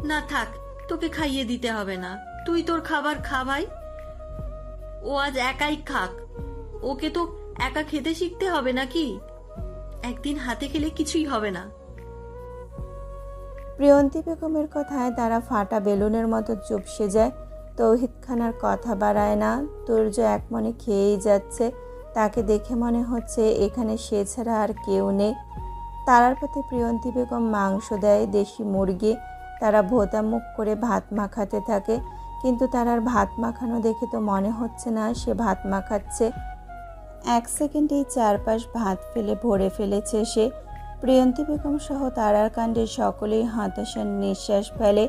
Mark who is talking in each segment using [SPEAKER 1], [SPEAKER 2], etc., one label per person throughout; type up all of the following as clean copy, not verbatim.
[SPEAKER 1] না থাক, তোকে খাইয়ে দিতে হবে না, তুই তোর খাবার খা ভাই। ও আজ একাই খাক, ওকে তো একা খেতে শিখতে হবে নাকি? একদিন হাতে খেলে কিছুই হবে না।
[SPEAKER 2] প্রিয়ন্তী বেগমের কথায় তারা ফাটা বেলুনের মতো চুপসে যায়। তৌহিদ খানার কথা বাড়ায় না। তুর্য এক মনে খেয়েই যাচ্ছে। তাকে দেখে মনে হচ্ছে এখানে সে ছাড়া আর কেউ নেই। তারার পাতে প্রিয়ন্তী বেগম মাংস দেয়, দেশি মুরগি। তারা ভোতা মুখ করে ভাত মাখাতে থাকে, কিন্তু তারার ভাত মাখানো দেখে তো মনে হচ্ছে না সে ভাত মাখাচ্ছে। এক সেকেন্ডেই চারপাশ ভাত ফেলে ভরে ফেলেছে সে। প্রিয়ন্তী বেগম সহ তারার কাণ্ডে সকলেই হতাশার নিঃশ্বাস ফেলে।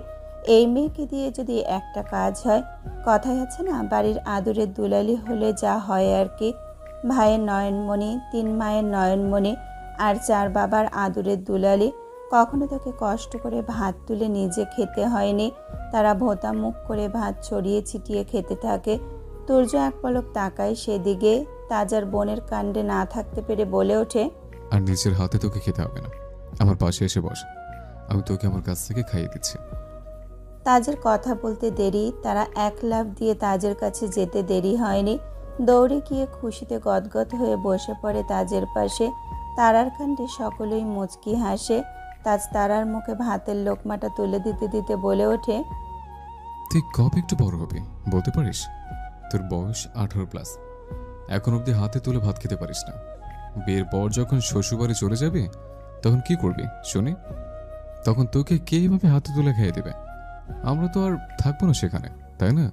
[SPEAKER 2] এই মেয়েকে দিয়ে যদি একটা কাজ হয়, কথায় আছে না, বাড়ির আদরের দুলালি হলে যা হয় আর কি। ভাইয়ের নয়নমণি, 3 মায়ের নয়নমণি, আর 4 বাবার আদরের দুলালি। কখনো তাকে কষ্ট করে ভাত তুলে নিজে খেতে হয়নি। তারা ভোতা মুখ করে ভাত ছড়িয়ে ছিটিয়ে খেতে থাকে। তুর্য এক পলক তাকায় সেদিকে। তাজার বোনের কাণ্ডে না থাকতে পেরে বলে ওঠে,
[SPEAKER 3] আর নিজের হাতে তোকে খেতে হবে না, আমার পাশে এসে বস, আমি তোকে আমার কাছ থেকে খাইয়ে দিচ্ছি।
[SPEAKER 2] তাজের কথা বলতে দেরি, তারা এক লাফ দিয়ে তাজের কাছে যেতে দেরি হয়নি। দৌড়ে গিয়ে খুশিতে গদগদ হয়ে বসে পড়ে তাজের পাশে। তারার কাণ্ডে সকলেই মুচকি হাসে। তাজ তারার মুখে ভাতের লোকমাটা তুলে দিতে দিতে বলে ওঠে,
[SPEAKER 3] তুই কবে একটু বড় হবি বলতে পারিস? তোর বয়স 18+, এখন অব্দি হাতে তুলে ভাত খেতে পারিস না। বিয়ের পর যখন শ্বশুরবাড়ি চলে যাবে তখন কি করবি শুনি? তখন তোকে কে এইভাবে হাতে তুলে খেয়ে দেবে? আমরা তো আর থাকবো না সেখানে, তাই না?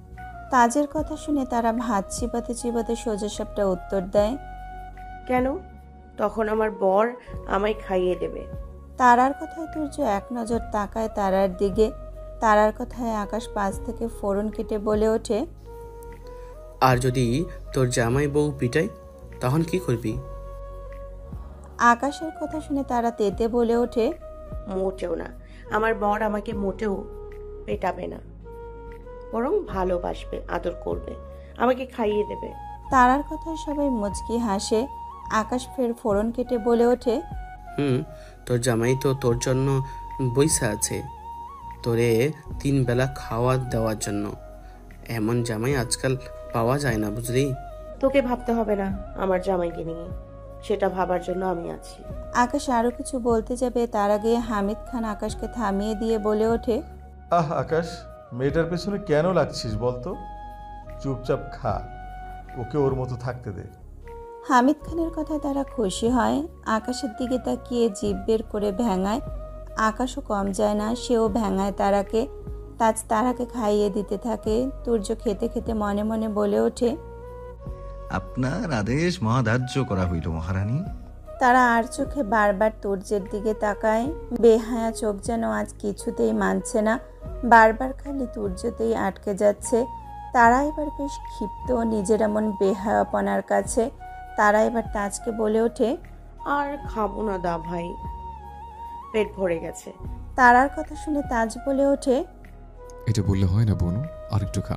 [SPEAKER 2] তাজের কথা শুনে তারা ভাত চিবাতে চিবাতে সোজাসাপটা উত্তর দেয়,
[SPEAKER 4] কেন? তখন আমার বর আমায় খাইয়ে দেবে।
[SPEAKER 2] তারার কথায় তুর্য এক নজর তাকায় তারার দিকে। তারার কথায় আকাশ পাশ থেকে ফোড়ন কেটে বলে ওঠে,
[SPEAKER 5] আর যদি তোর জামাই বউ পিটাই তখন কি করবি?
[SPEAKER 2] আকাশের কথা শুনে তারা তেতে বলে ওঠে,
[SPEAKER 4] মোটেও না, আমার বর আমাকে মোটেও পেটাবে না, বরং ভালোবাসবে, আদর করবে, আমাকে খাইয়ে দেবে।
[SPEAKER 2] তারার কথায় সবাই মুচকি হাসে। আকাশ ফের ফোড়ন কেটে বলে ওঠে,
[SPEAKER 5] তোর জামাই তো তোর জন্য বইসা আছে, তোরে 3 বেলা খাওয়া দেওয়ার জন্য। এমন জামাই আজকাল পাওয়া যায় না, বুঝলি?
[SPEAKER 4] তোকে ভাবতে হবে না আমার জামাইকে নিয়ে, সেটা ভাবার জন্য আমি আছি।
[SPEAKER 2] আকাশ আরো কিছু বলতে যাবে, তার আগে হামিদ খান আকাশকে থামিয়ে দিয়ে বলে ওঠে,
[SPEAKER 6] আকাশ, মেয়েটার পেছনে কেন লাগছিস বলতো? চুপচাপ খা, ওকে ওর মতো থাকতে দে।
[SPEAKER 2] হামিদ খানের কথায় তারা খুশি হয়। আকাশের দিকে তাকিয়ে জিভ বের করে ভ্যাঙায়। আকাশও কম যায় না, সেও ভ্যাঙায় তারাকে। তাজ তারাকে খাইয়ে দিতে থাকে। তুর্য খেতে খেতে মনে মনে বলে ওঠে,
[SPEAKER 7] আপনার আদেশ মহাধার্য করা হইল মহারানী।
[SPEAKER 2] তারা আর চোখে বারবার তুর্যের দিকে তাকায়। বেহায়া চোখ যেন আজ কিছুতেই মানছে না, বারবার খালি তুর্যতেই আটকে যাচ্ছে। তারা এবার বেশ ক্ষিপ্ত নিজের এমন বেহায়াপনার কাছে। তারা এবার তাজকে বলে ওঠে,
[SPEAKER 4] আর খাবো না দা ভাই, পেট ভরে গেছে।
[SPEAKER 2] তারার কথা শুনে তাজ বলে ওঠে,
[SPEAKER 3] এটা বললে হয় না বনু, আর একটু খা।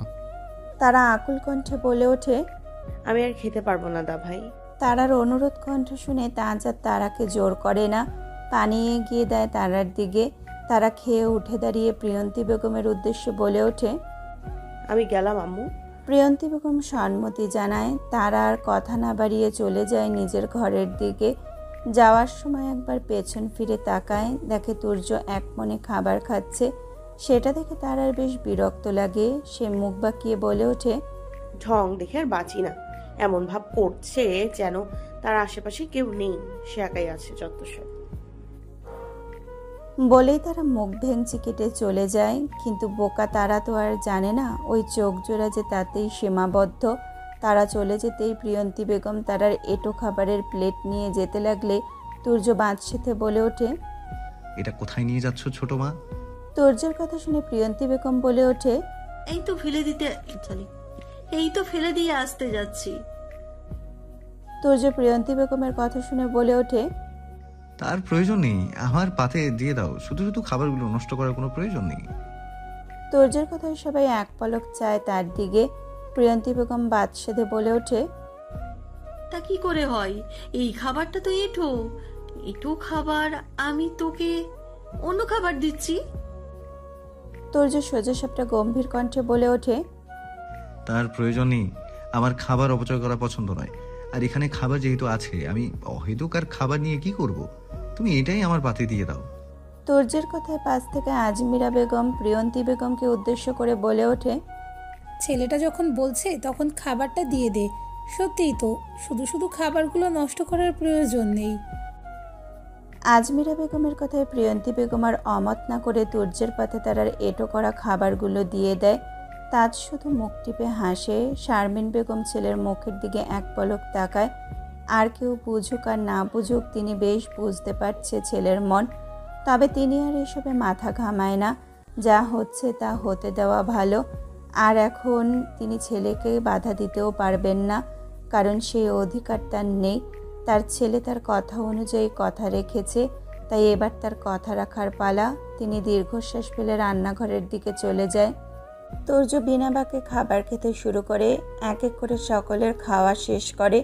[SPEAKER 2] তারা আকুল কণ্ঠে বলে ওঠে,
[SPEAKER 4] আমি আর খেতে পারবো না দা ভাই।
[SPEAKER 2] তারার অনুরোধ কণ্ঠ শুনে তাজ আর তারাকে জোর করে না, পানি এগিয়ে দেয় তারার দিকে। তারা খেয়ে উঠে দাঁড়িয়ে প্রিয়ন্তী বেগমের উদ্দেশ্যে বলে ওঠে,
[SPEAKER 4] আমি গেলাম আম্মু।
[SPEAKER 2] প্রিয়ন্তী বেগম সম্মতি জানায়। তারা আর কথা না বাড়িয়ে চলে যায় নিজের ঘরের দিকে। যাওয়ার সময় একবার পেছন ফিরে তাকায়, দেখে তুর্য এক মনে খাবার খাচ্ছে। সেটা দেখে তারার বেশ বিরক্ত লাগে। সে মুখ বাঁকিয়ে বলে ওঠে,
[SPEAKER 4] ঢং দেখে আর বাঁচি না, এমন ভাব করছে যেন তার আশেপাশে কেউ নেই, সে একাই আছে যত সব।
[SPEAKER 2] বলেই তারা মুখ ভেঙচি কেটে চলে যায়। কিন্তু বোকা তারা তো আর জানে না ওই চোখ জোড়া যে তাতেই সীমাবদ্ধ। তারা চলে যেতেই প্রিয়ন্তী বেগম তারার এঁটো খাবারের প্লেট নিয়ে যেতে লাগলে তুর্য বাঁধসেতে বলে ওঠে,
[SPEAKER 7] এটা কোথায় নিয়ে যাচ্ছ ছোট মা?
[SPEAKER 2] তুর্যের কথা শুনে প্রিয়ন্তী বেগম বলে ওঠে,
[SPEAKER 1] এই তো ফেলে দিয়ে আসতে যাচ্ছি।
[SPEAKER 2] তুর্য প্রিয়ন্তী বেগমের কথা শুনে বলে ওঠে,
[SPEAKER 7] তার প্রয়োজন নেই, আমার পাতে দিয়ে দাও, শুধু শুধু খাবারগুলো নষ্ট করার কোনো প্রয়োজন নেই।
[SPEAKER 2] তুর্যের কথায় সবাই এক পলক চায় তার দিকে। প্রিয়ন্তী বেগম বাদশেদে বলে ওঠে,
[SPEAKER 1] তা কি করে হয়? এই খাবারটা তো এঁটো খাবার, আমি তোকে অন্য খাবার দিচ্ছি।
[SPEAKER 2] তুর্য সোজাসাপটা গম্ভীর কণ্ঠে বলে ওঠে,
[SPEAKER 7] তার প্রয়োজন নেই। আমার খাবার অপচয় করা পছন্দ নয়। আর এখানে খাবার যেহেতু আছে, আমি অহেতুক আর খাবার নিয়ে কি করব? তুমি এটাই আমার পাতে দিয়ে দাও।
[SPEAKER 2] তুর্যের কথায় পাশ থেকে আজমিরা বেগম প্রিয়ন্তী বেগমকে উদ্দেশ্য করে বলে ওঠে,
[SPEAKER 8] ছেলেটা যখন বলছে তখন খাবারটা দিয়ে দে। সত্যিই তো, শুধু শুধু খাবারগুলো নষ্ট করার প্রয়োজন নেই।
[SPEAKER 2] আজমিরা বেগমের কথায় প্রিয়ন্তী বেগম আর অমত না করে তুর্যের পাতে তারার এঁটো করা খাবারগুলো দিয়ে দেয়। তাজ শুধু মুখ টিপে হাসে। শারমিন বেগম ছেলের মুখের দিকে এক পলক তাকায়। আর কেউ বুঝুক আর না বুঝুক, তিনি বেশ বুঝতে পারছে ছেলের মন। তবে তিনি আর এসবে মাথা ঘামায় না। যা হচ্ছে তা হতে দেওয়া ভালো। আর এখন তিনি ছেলেকে বাধা দিতেও পারবেন না, কারণ সেই অধিকার তার নেই। তার ছেলে তার কথা অনুযায়ী কথা রেখেছে, তাই এবার তার কথা রাখার পালা। তিনি দীর্ঘশ্বাস ফেলে রান্নাঘরের দিকে চলে যায়। তুর্য বিনা বাক্যে খাবার খেতে শুরু করে। এক এক করে সকলের খাওয়া শেষ করে।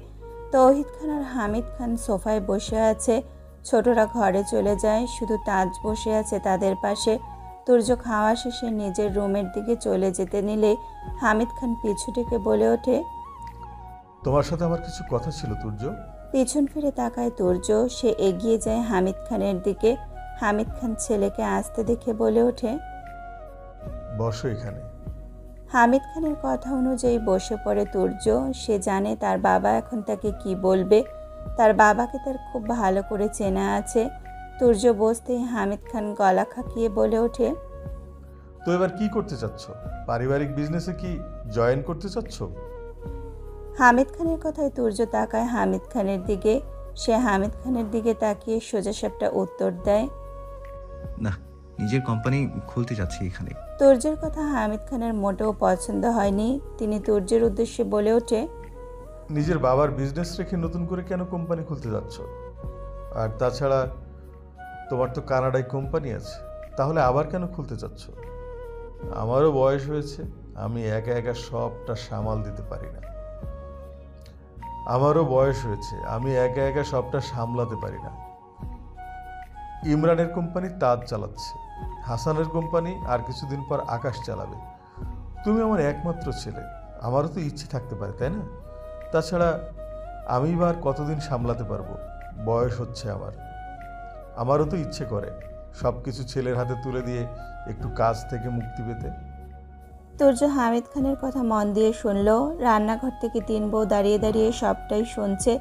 [SPEAKER 2] তৌহিদ খান আর হামিদ খান সোফায় বসে আছে। ছোটরা ঘরে চলে যায়, শুধু তাজ বসে আছে তাদের পাশে। তুর্য খাওয়া শেষে নিজের রুমের দিকে চলে যেতে নিলে হামিদ খান পিছু থেকে বলে ওঠে,
[SPEAKER 6] তোমার সাথে আমার কিছু কথা ছিল তুর্য।
[SPEAKER 2] পিছন ফিরে তাকায় তুর্য। সে এগিয়ে যায় হামিদ খানের দিকে। হামিদ খান ছেলেকে আসতে দেখে বলে ওঠে,
[SPEAKER 6] বসো এখানে।
[SPEAKER 2] হামিদ খানের কথা অনুযায়ী বসে পড়ে তুর্য। সে জানে তার বাবা এখন তাকে কি বলবে। তার বাবাকে তার খুব ভালো করে চেনা আছে। তুর্য বসতেই হামিদ খান গলা খাকিয়ে বলে ওঠে,
[SPEAKER 6] তো এবার কি করতে চাচ্ছ? পারিবারিক বিজনেসে কি জয়েন করতে চাচ্ছ?
[SPEAKER 2] হামিদ খানের কথায় তুর্য তাকায় হামিদ খানের দিকে। সে হামিদ খানের দিকে তাকিয়ে সোজাসাপটা উত্তর দেয়,
[SPEAKER 7] না, নিজের কোম্পানি খুলতে যাচ্ছি এখানে।
[SPEAKER 2] তুর্যের কথা হামিদ খানের মোটেও পছন্দ হয়নি। তিনি তুর্যের উদ্দেশ্যে বলে ওঠে,
[SPEAKER 6] নিজের বাবার বিজনেস রেখে নতুন করে কেন কোম্পানি খুলতে যাচ্ছ? আর তাছাড়া তোমার তো কানাডায় কোম্পানি আছে, তাহলে আবার কেন খুলতে চাচ্ছ? আমারও বয়স হয়েছে, আমি একা একা সবটা সামাল দিতে পারি না। সামলাতে পারি না। ইমরানের কোম্পানি তাজ চালাচ্ছে, হাসানের কোম্পানি আর কিছুদিন পর আকাশ চালাবে। তুমি আমার একমাত্র ছেলে, আমারও তো ইচ্ছে থাকতে পারে, তাই না? তাছাড়া আমি বা আর কতদিন সামলাতে পারবো? বয়স হচ্ছে আমারও তো ইচ্ছে করে সব কিছু ছেলের হাতে তুলে দিয়ে একটু কাজ থেকে মুক্তি পেতে।
[SPEAKER 2] তুর্য হামিদ খানের কথা মন দিয়ে শুনল। রান্নাঘর থেকে তিন বউ দাঁড়িয়ে দাঁড়িয়ে সবটাই শুনছে।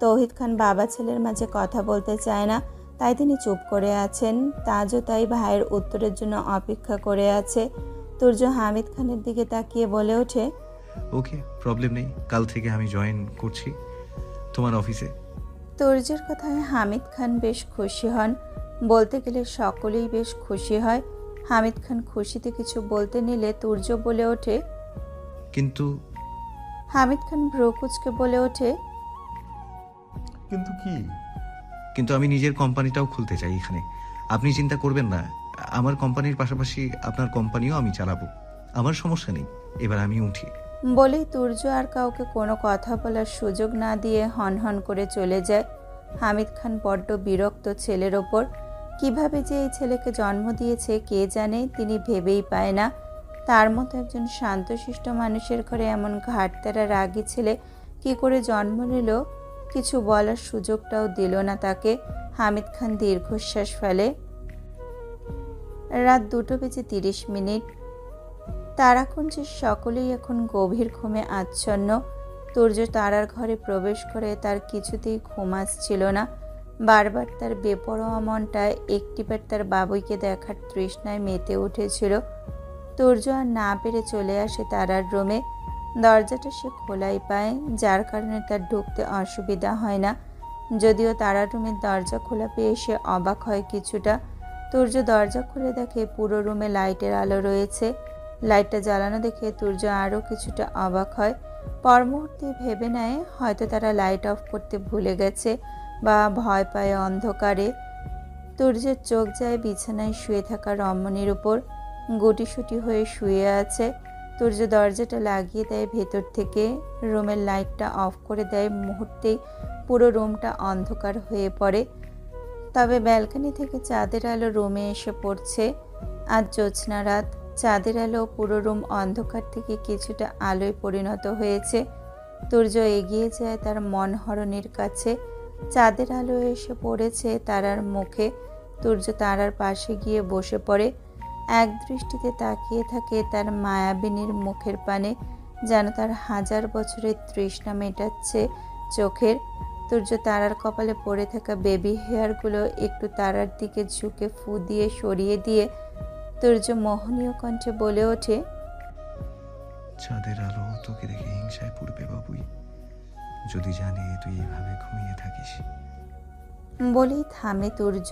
[SPEAKER 2] তৌহিদ খান বাবা ছেলের মাঝে কথা বলতে চায় না, তাই তিনি চুপ করে আছেন। তাজও তাই ভাইয়ের উত্তরের জন্য অপেক্ষা করে আছে। তুর্য হামিদ খানের দিকে তাকিয়ে বলে ওঠে,
[SPEAKER 7] ওকে, প্রবলেম নেই। কাল থেকে আমি জয়েন করছি তোমার অফিসে।
[SPEAKER 2] তুর্যের কথায় হামিদ খান বেশ খুশি হন। বলতে গেলে সকলেই বেশ খুশি হয়। হামিদ খান খুশিতে কিছু বলতে নিলে তুর্য বলে ওঠে,
[SPEAKER 7] কিন্তু
[SPEAKER 2] হামিদ খান ভ্রুকুচকে বলে ওঠে,
[SPEAKER 6] কিন্তু কি?
[SPEAKER 7] কিন্তু আমি নিজের কোম্পানিটাও খুলতে চাই এখানে। আপনি চিন্তা করবেন না, আমার কোম্পানির পাশাপাশি আপনার কোম্পানিও আমি চালাবো। আমার সমস্যা নেই, এবার আমি উঠি।
[SPEAKER 2] বলেই তুর্য আর কাউকে কোনো কথা বলার সুযোগ না দিয়ে হনহন করে চলে যায়। হামিদ খান বড্ড বিরক্ত ছেলের ওপর। কিভাবে যে এই ছেলেকে জন্ম দিয়েছে কে জানে, তিনি ভেবেই পায় না। তার মতো একজন শান্তশিষ্ট মানুষের ঘরে এমন ঘাটতারা রাগী ছেলে কি করে জন্ম নিল, কিছু বলার সুযোগটাও দিল না তাকে। হামিদ খান দীর্ঘশ্বাস ফেলে। রাত 2:30। তারাকুঞ্জে সকলেই এখন গভীর ঘুমে আচ্ছন্ন। তুর্য তারার ঘরে প্রবেশ করে তার কিছুতেই ঘুম আসছিল না। বারবার তার বেপরোয়া মনটা একটিবার তার বাবুইকে দেখার তৃষ্ণায় মেতে উঠেছিল। তুর্য আর না পেরে চলে আসে তারার রুমে। দরজাটা সে খোলাই পায়, যার কারণে তার ঢুকতে অসুবিধা হয় না। যদিও তারার রুমের দরজা খোলা পেয়ে সে অবাক হয় কিছুটা। তুর্য দরজা খুলে দেখে পুরো রুমে লাইটের আলো রয়েছে। লাইটটা জ্বালানো দেখে তুর্য আরও কিছুটা অবাক হয়। পর মুহূর্তে ভেবে নেয় হয়তো তারা লাইট অফ করতে ভুলে গেছে বা ভয় পায় অন্ধকারে। তুর্যের চোখ যায় বিছানায় শুয়ে থাকা রমণীর উপর। গুটিসুটি হয়ে শুয়ে আছে। তুর্য দরজাটা লাগিয়ে দেয় ভেতর থেকে। রুমের লাইটটা অফ করে দেয়। মুহূর্তেই পুরো রুমটা অন্ধকার হয়ে পড়ে। তবে ব্যালকনি থেকে চাঁদের আলো রুমে এসে পড়ছে। আজ জ্যোৎস্না রাত। চাঁদের আলো পুরো রুম অন্ধকার থেকে কিছুটা আলোয় পরিণত হয়েছে। তুর্য এগিয়ে যায় তার মনহরণীর কাছে। চাঁদের আলো এসে পড়েছে তারার মুখে। তুর্য তারার পাশে গিয়ে বসে পড়ে। এক দৃষ্টিতে তাকিয়ে থাকে তার মায়াবিনীর মুখের পানে, যেন তার 1000 বছরের তৃষ্ণা মেটাচ্ছে চোখের। তুর্য তারার কপালে পড়ে থাকা বেবি হেয়ারগুলো একটু তারার দিকে ঝুঁকে ফু দিয়ে সরিয়ে দিয়ে তুর্য মোহনীয় কণ্ঠে বলে ওঠে,
[SPEAKER 7] চাঁদের আলো তোকে দেখে হিংসায় পড়বে বাবুই, যদি জানি তুই এভাবে ঘুমিয়ে থাকিস।
[SPEAKER 2] বলেই থামে তুর্য।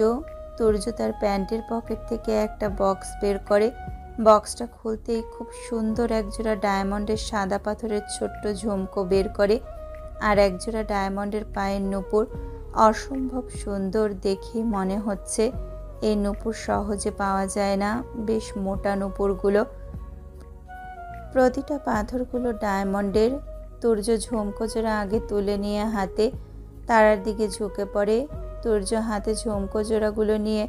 [SPEAKER 2] তুর্য তার প্যান্টের পকেট থেকে একটা বক্স বের করে। বক্সটা খুলতেই খুব সুন্দর একজোড়া ডায়মন্ডের সাদা পাথরের ছোট্ট ঝুমকো বের করে, আর একজোড়া ডায়মন্ডের পায়ের নূপুর। অসম্ভব সুন্দর, দেখেই মনে হচ্ছে এই নূপুর সহজে পাওয়া যায় না। বেশ মোটা নূপুরগুলো, প্রতিটা পাথরগুলো ডায়মন্ডের। তুর্য ঝুমকো জোড়া আগে তুলে নিয়ে হাতে তারার দিকে ঝুঁকে পড়ে। তুর্য হাতে ঝুমকো জোড়াগুলো নিয়ে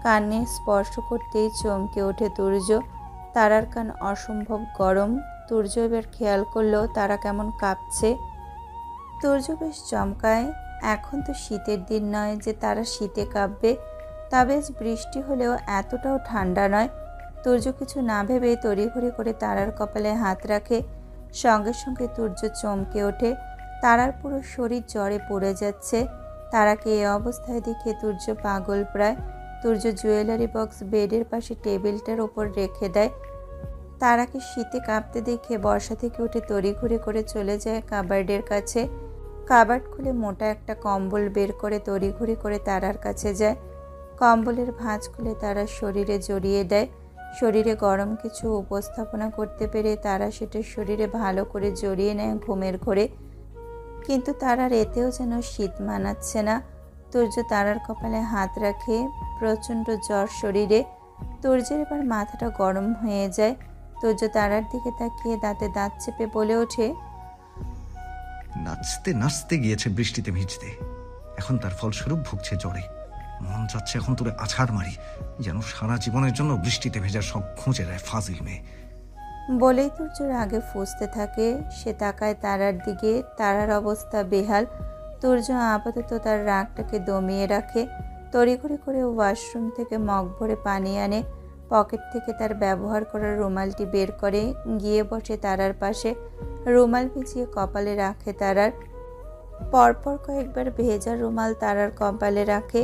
[SPEAKER 2] কানে স্পর্শ করতেই চমকে ওঠে তুর্য। তারার কান অসম্ভব গরম। তুর্য এবার খেয়াল করলো তারা কেমন কাঁপছে। তুর্য বেশ চমকায়। এখন তো শীতের দিন নয় যে তারা শীতে কাঁপবে, তা বেশ বৃষ্টি হলেও এতটাও ঠান্ডা নয়। তুর্য কিছু না ভেবেই তড়িঘড়ি করে তারার কপালে হাত রাখে। সঙ্গে সঙ্গে তুর্য চমকে ওঠে। তারার পুরো শরীর জ্বরে পড়ে যাচ্ছে। তারাকে এ অবস্থায় দেখে তুর্য পাগল প্রায়। তুর্য জুয়েলারি বক্স বেডের পাশে টেবিলটার ওপর রেখে দেয়। তারাকে শীতে কাঁপতে দেখে বর্ষা থেকে উঠে তড়িঘড়ি করে চলে যায় কাবার্ডের কাছে। কাবার্ড খুলে মোটা একটা কম্বল বের করে তড়িঘড়ি করে তারার কাছে যায়। কম্বলের ভাঁজ খুলে তারার শরীরে জড়িয়ে দেয়। শরীরে গরম কিছু উপস্থাপনা করতে পেরে তারা সেটা শরীরে ভালো করে জড়িয়ে নেয় ঘুমের ঘোরে। কিন্তু তারার এতেও যেন শীত মানাচ্ছে না। তুর্য তারার কপালে হাত রাখে। প্রচণ্ড জ্বর শরীরে। তুর্যের এবার মাথাটা গরম হয়ে যায়। তুর্য তারার দিকে তাকিয়ে দাঁতে দাঁত চেপে বলে ওঠে,
[SPEAKER 7] নাচতে নাচতে গিয়েছে বৃষ্টিতে ভিজতে, এখন তার ফলস্বরূপ ভুগছে জ্বরে। মন চাচ্ছে এখন তোরে আছাড় মারি, যেন সারা জীবনের জন্য বৃষ্টিতে ভেজার সব খুঁজে দেয় ফাজিল মেয়ে।
[SPEAKER 2] বলেই তুর্যর আগে ফুঁসতে থাকে। সে তাকায় তারার দিকে। তারার অবস্থা বেহাল। তুর্য আপাতত তার রাগটাকে দমিয়ে রাখে। তড়িঘড়ি করে ওয়াশরুম থেকে মগ ভরে পানি আনে। পকেট থেকে তার ব্যবহার করা রুমালটি বের করে গিয়ে বসে তারার পাশে। রুমাল ভিজিয়ে কপালে রাখে তারার। পরপর কয়েকবার ভেজা রুমাল তারার কপালে রাখে।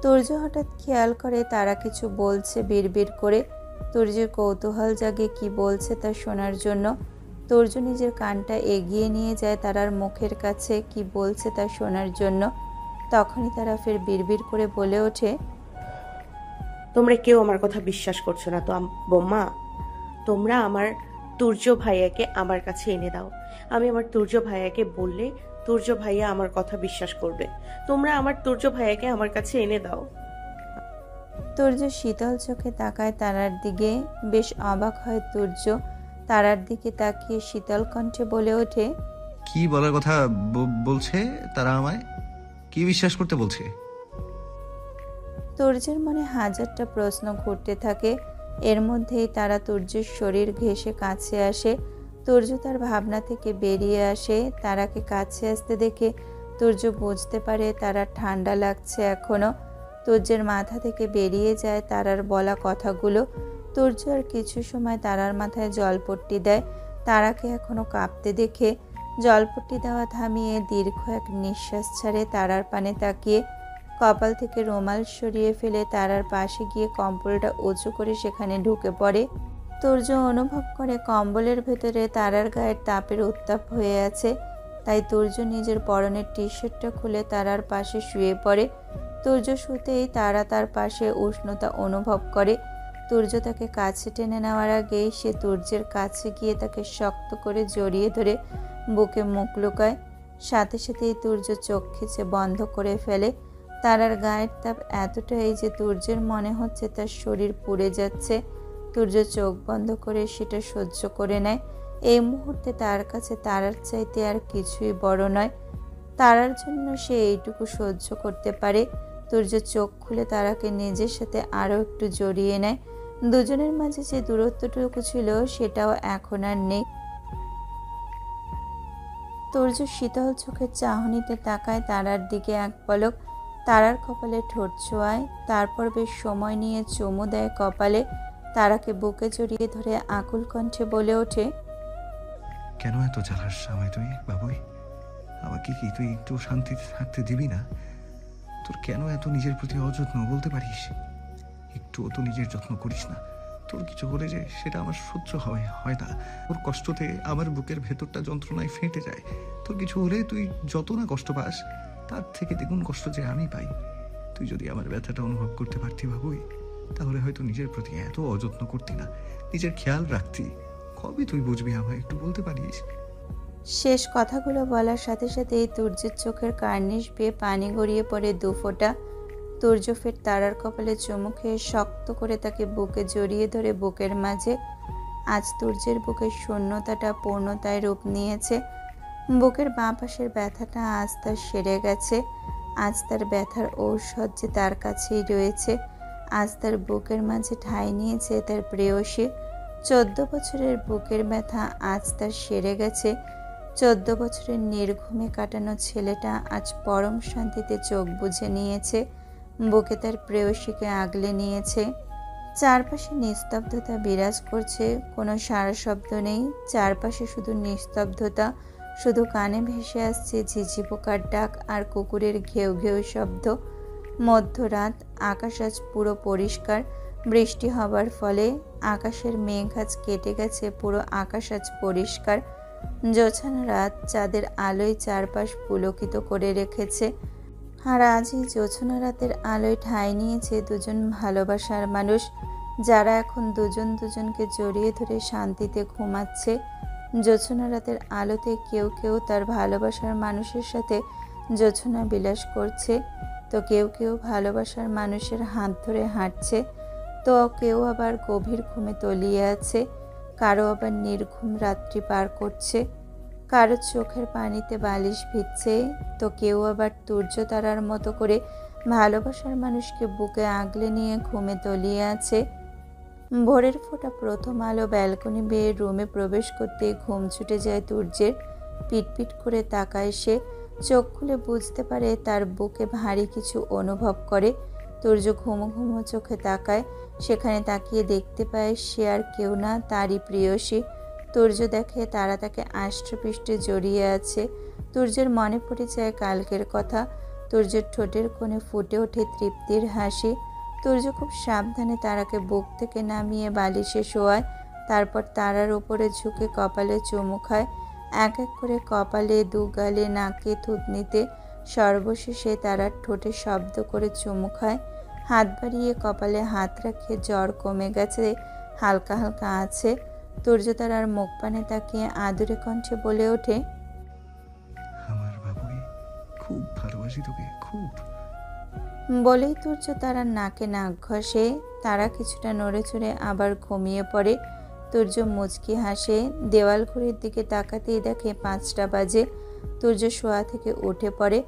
[SPEAKER 2] তুর্য হঠাৎ খেয়াল করে তারা কিছু বলছে বিড়বিড় করে। তুর্যের কৌতূহল জাগে কি বলছে তা শোনার জন্য। তুর্য নিজের কানটা এগিয়ে নিয়ে যায় তারার মুখের কাছে কি বলছে তা শোনার জন্য। তখনই তারা ফের বিড়বিড় করে বলে ওঠে,
[SPEAKER 4] তোমরা কেউ আমার কথা বিশ্বাস করছো না তো বোম্মা। তোমরা আমার তুর্য ভাইয়াকে আমার কাছে এনে দাও। আমি আমার তুর্য ভাইয়াকে বললে তুর্য ভাইয়া আমার কথা বিশ্বাস করবে। তোমরা আমার তুর্য ভাইয়াকে আমার কাছে এনে দাও।
[SPEAKER 2] তুর্য শীতল চোখে তাকায় তারার দিকে। বেশ অবাক হয় তুর্য। তারার দিকে তাকিয়ে শীতল কণ্ঠে বলে ওঠে,
[SPEAKER 7] কি বলার কথা বলছে তারা আমায়? কি বিশ্বাস করতে বলছে?
[SPEAKER 2] তুর্যের মনে হাজারটা প্রশ্ন ঘুরতে থাকে। এর মধ্যেই তারা তুর্যের শরীর ঘেঁষে কাছে আসে। তুর্য তার ভাবনা থেকে বেরিয়ে আসে। তারাকে কাছে আসতে দেখে তুর্য বুঝতে পারে তারা ঠান্ডা লাগছে এখনো। তুর্যের মাথা থেকে বেরিয়ে যায় তারার বলা কথাগুলো। তুর্য আর কিছু সময় তারার মাথায় জলপট্টি দেয়। তারাকে এখনো কাঁপতে দেখে জলপট্টি দেওয়া থামিয়ে দীর্ঘ এক নিঃশ্বাস ছাড়ে তারার পানে তাকিয়ে। কপাল থেকে রুমাল সরিয়ে ফেলে তারার পাশে গিয়ে কম্বলটা উঁচু করে সেখানে ঢুকে পড়ে। তুর্য অনুভব করে কম্বলের ভেতরে তারার গায়ের তাপের উত্তাপ হয়ে আছে। তাই তুর্য নিজের পরনের টি শার্টটা খুলে তারার পাশে শুয়ে পড়ে। তুর্য শুতেই তারা তার পাশে উষ্ণতা অনুভব করে। তুর্য তাকে কাছে টেনে নেওয়ার আগেই সে তুর্যের কাছে গিয়ে তাকে শক্ত করে জড়িয়ে ধরে বুকে মুখ লুকায়। সাথে সাথেই তুর্য চোখ খিচে বন্ধ করে ফেলে। তারার গায়ের তাপ এতটাই যে তুর্যের মনে হচ্ছে তার শরীর পুড়ে যাচ্ছে। তুর্য চোখ বন্ধ করে সেটা সহ্য করে নেয়। এই মুহূর্তে তার কাছে তারার চাইতে আর কিছুই বড় নয়। তারার জন্য সে এইটুকু সহ্য করতে পারে। তুর্য চোখ খুলে তারাকে নিজের সাথে আরও একটু জড়িয়ে নেয়। দুজনের মাঝে যে দূরত্বটুকু ছিল সেটাও এখন আর নেই। তুর্য শীতল চোখের চাহনিতে তাকায় তারার দিকে এক পলক, তারার কপালে ঠোঁট ছোঁয়ায়, তারপর বেশ সময় নিয়ে চুমু দেয় কপালে। তারাকে বুকে জড়িয়ে ধরে আকুল কণ্ঠে বলে ওঠে,
[SPEAKER 7] কেন এত জ্বালাস আমায় তুই বাবুই? আমাকে কি তুই একটু শান্তিতে থাকতে দিবি না? তোর কেন এত নিজের প্রতি অযত্ন বলতে পারিস? একটুও তো নিজের যত্ন করিস না। তোর কিছু হলে যে সেটা আমার সহ্য হয় না। ওর কষ্টতে আমার বুকের ভেতরটা যন্ত্রণায় ফেটে যায়। তোর কিছু হলে তুই যত না কষ্ট পাস, তার থেকে দ্বিগুণ কষ্ট যে আমি পাই। তুই যদি আমার ব্যথাটা অনুভব করতে পারতি বাবুই, তাহলে হয়তো নিজের প্রতি এত অযত্ন করতি না, নিজের খেয়াল রাখতি। কবে তুই বুঝবি আমায়, একটু বলতে পারিস?
[SPEAKER 2] শেষ কথাগুলো বলার সাথে সাথেই তুর্যের চোখের কার্নিশ বেয়ে পানি গড়িয়ে পড়ে দুফোঁটা। তুর্য ফের তারার কপালে চুমু খেয়ে শক্ত করে তাকে বুকে জড়িয়ে ধরে বুকের মাঝে। আজ তুর্যের বুকের শূন্যতাটা পূর্ণতায় রূপ নিয়েছে। বুকের বাঁ পাশের ব্যথাটা আজ তার সেরে গেছে। আজ তার ব্যথার ঔষধ যে তার কাছেই রয়েছে। আজ তার বুকের মাঝে ঠাঁই নিয়েছে তার প্রেয়সী। 14 বছরের বুকের ব্যথা আজ তার সেরে গেছে। 14 বছরের নির্ঘুমে কাটানো ছেলেটা আজ পরম শান্তিতে চোখ বুজে নিয়েছে, বুকে তার প্রেয়সীকে আগলে নিয়েছে। চারপাশে নিস্তব্ধতা বিরাজ করছে, কোনো সারা শব্দ নেই। চারপাশে শুধু নিস্তব্ধতা, শুধু কানে ভেসে আসছে ঝিঝি পোকার ডাক আর কুকুরের ঘেউ ঘেউ শব্দ। মধ্যরাত, আকাশ আজ পুরো পরিষ্কার। বৃষ্টি হবার ফলে আকাশের মেঘ আজ কেটে গেছে, পুরো আকাশ আজ পরিষ্কার। জোছানা রাত চাঁদের আলোয় চারপাশ পুলকিত করে রেখেছে। আর আজ এই জোছনা রাতের আলোয় ঠাঁই নিয়েছে দুজন ভালোবাসার মানুষ, যারা এখন দুজন দুজনকে জড়িয়ে ধরে শান্তিতে ঘুমাচ্ছে। জোছনা রাতের আলোতে কেউ কেউ তার ভালোবাসার মানুষের সাথে জোছনা বিলাস করছে, তো কেউ কেউ ভালোবাসার মানুষের হাত ধরে হাঁটছে, তো কেউ আবার গভীর ঘুমে তলিয়ে আছে, কারো আবার নির্ঘুম রাত্রি পার করছে, কারো চোখের পানিতে বালিশ ভিজছে, তো কেউ আবার তুর্য তারার মতো করে ভালোবাসার মানুষকে বুকে আগলে নিয়ে ঘুমে তলিয়ে আছে। ভোরের ফোঁটা প্রথম আলো ব্যালকনি বেয়ে রুমে প্রবেশ করতে ঘুম ছুটে যায় তুর্যের। পিটপিট করে তাকায় সে, চোখ খুলে বুঝতে পারে তার বুকে ভারী কিছু অনুভব করে। তুর্য ঘুমো ঘুমো চোখে তাকায়, সেখানে তাকিয়ে দেখতে পায় সে আর কেউ না, তারই প্রেয়সী। তুর্য দেখে তারা তাকে আষ্টপৃষ্টে জড়িয়ে আছে। তুর্যের মনে পড়ে যায় কালকের কথা। তুর্যের ঠোঁটের কোণে ফুটে ওঠে তৃপ্তির হাসি। তুর্য খুব সাবধানে তারাকে বুক থেকে নামিয়ে বালিশে শোয়ায়, তারপর তারার উপরে ঝুঁকে কপালে চুমু খায়, এক এক করে কপালে, দু গালে, নাকে, থুতনিতে, সর্বশেষে তারার ঠোঁটে শব্দ করে চুমু খায়। হাত বাড়িয়ে কপালে হাত রাখে, জ্বর কমে গেছে, হালকা হালকা আছে। তুর্য তারার মুখ পানে তাকিয়ে আদুরে কণ্ঠে বলে ওঠে,
[SPEAKER 7] আমার বাবুই, খুব ভালোবাসি তোকে, খুব।
[SPEAKER 2] বলেই তুর্য তারার নাকে নাক ঘষে। তারা কিছুটা নড়ে চড়ে আবার ঘুমিয়ে পড়ে। তুর্য মুচকি হাসে, দেওয়াল ঘড়ির দিকে তাকাতেই দেখে 5টা বাজে। তুর্য শোয়া থেকে উঠে পড়ে।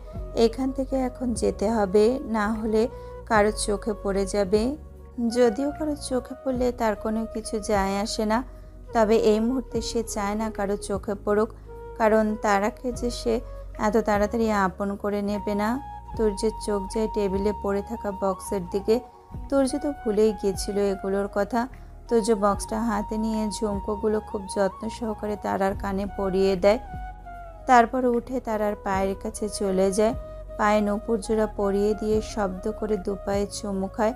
[SPEAKER 2] এখান থেকে এখন যেতে হবে, না হলে কারো চোখে পড়ে যাবে। যদিও কারো চোখে পড়লে তার কোনো কিছু যায় আসে না, তবে এই মুহূর্তে সে চায় না কারো চোখে পড়ুক, কারণ তারাকে যে সে এত তাড়াতাড়ি আপন করে নেবে না। তুর্যের চোখ যায় টেবিলে পড়ে থাকা বক্সের দিকে। তুর্য তো ভুলেই গিয়েছিল এগুলোর কথা। তুর্য বক্সটা হাতে নিয়ে ঝুমকোগুলো খুব যত্ন সহকারে তারার কানে পরিয়ে দেয়, তারপর উঠে তারার পায়ের কাছে চলে যায়। পায়ে নূপুর জোড়া পরিয়ে দিয়ে শব্দ করে দুপায়ে চুমু খায়।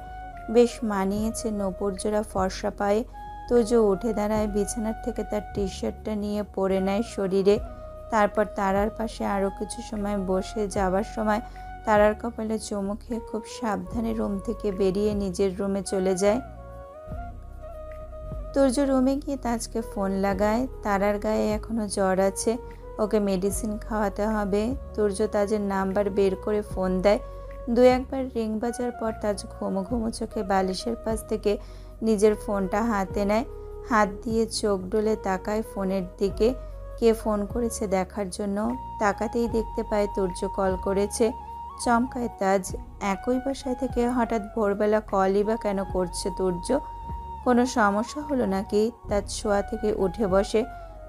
[SPEAKER 2] বেশ মানিয়েছে নূপুর জোড়া ফর্সা পায়ে। তুর্য উঠে দাঁড়ায়, বিছানার থেকে তার টি শার্টটা নিয়ে পরে নেয় শরীরে। তারপর তারার পাশে আরও কিছু সময় বসে যাবার সময় তারার কপালে চুমু খেয়ে খুব সাবধানে রুম থেকে বেরিয়ে নিজের রুমে চলে যায়। তুর্য রুমে গিয়ে তাজকে ফোন লাগায়। তারার গায়ে এখনো জ্বর আছে, ওকে মেডিসিন খাওয়াতে হবে। তুর্য তাজের নাম্বার বের করে ফোন দেয়। 2-1বার রিং বাজার পর তাজ ঘুমো ঘুমো চোখে বালিশের পাশ থেকে নিজের ফোনটা হাতে নেয়, হাত দিয়ে চোখ ডলে তাকায় ফোনের দিকে। কে ফোন করেছে দেখার জন্য। তাকাতেই দেখতে পায় তুর্য কল করেছে। চমকায় তাজ, একই বাসায় থেকে হঠাৎ ভোরবেলা কলই বা কেন করছে তুর্য। কোনো সমস্যা হলো নাকি? তাজ শোয়া থেকে উঠে বসে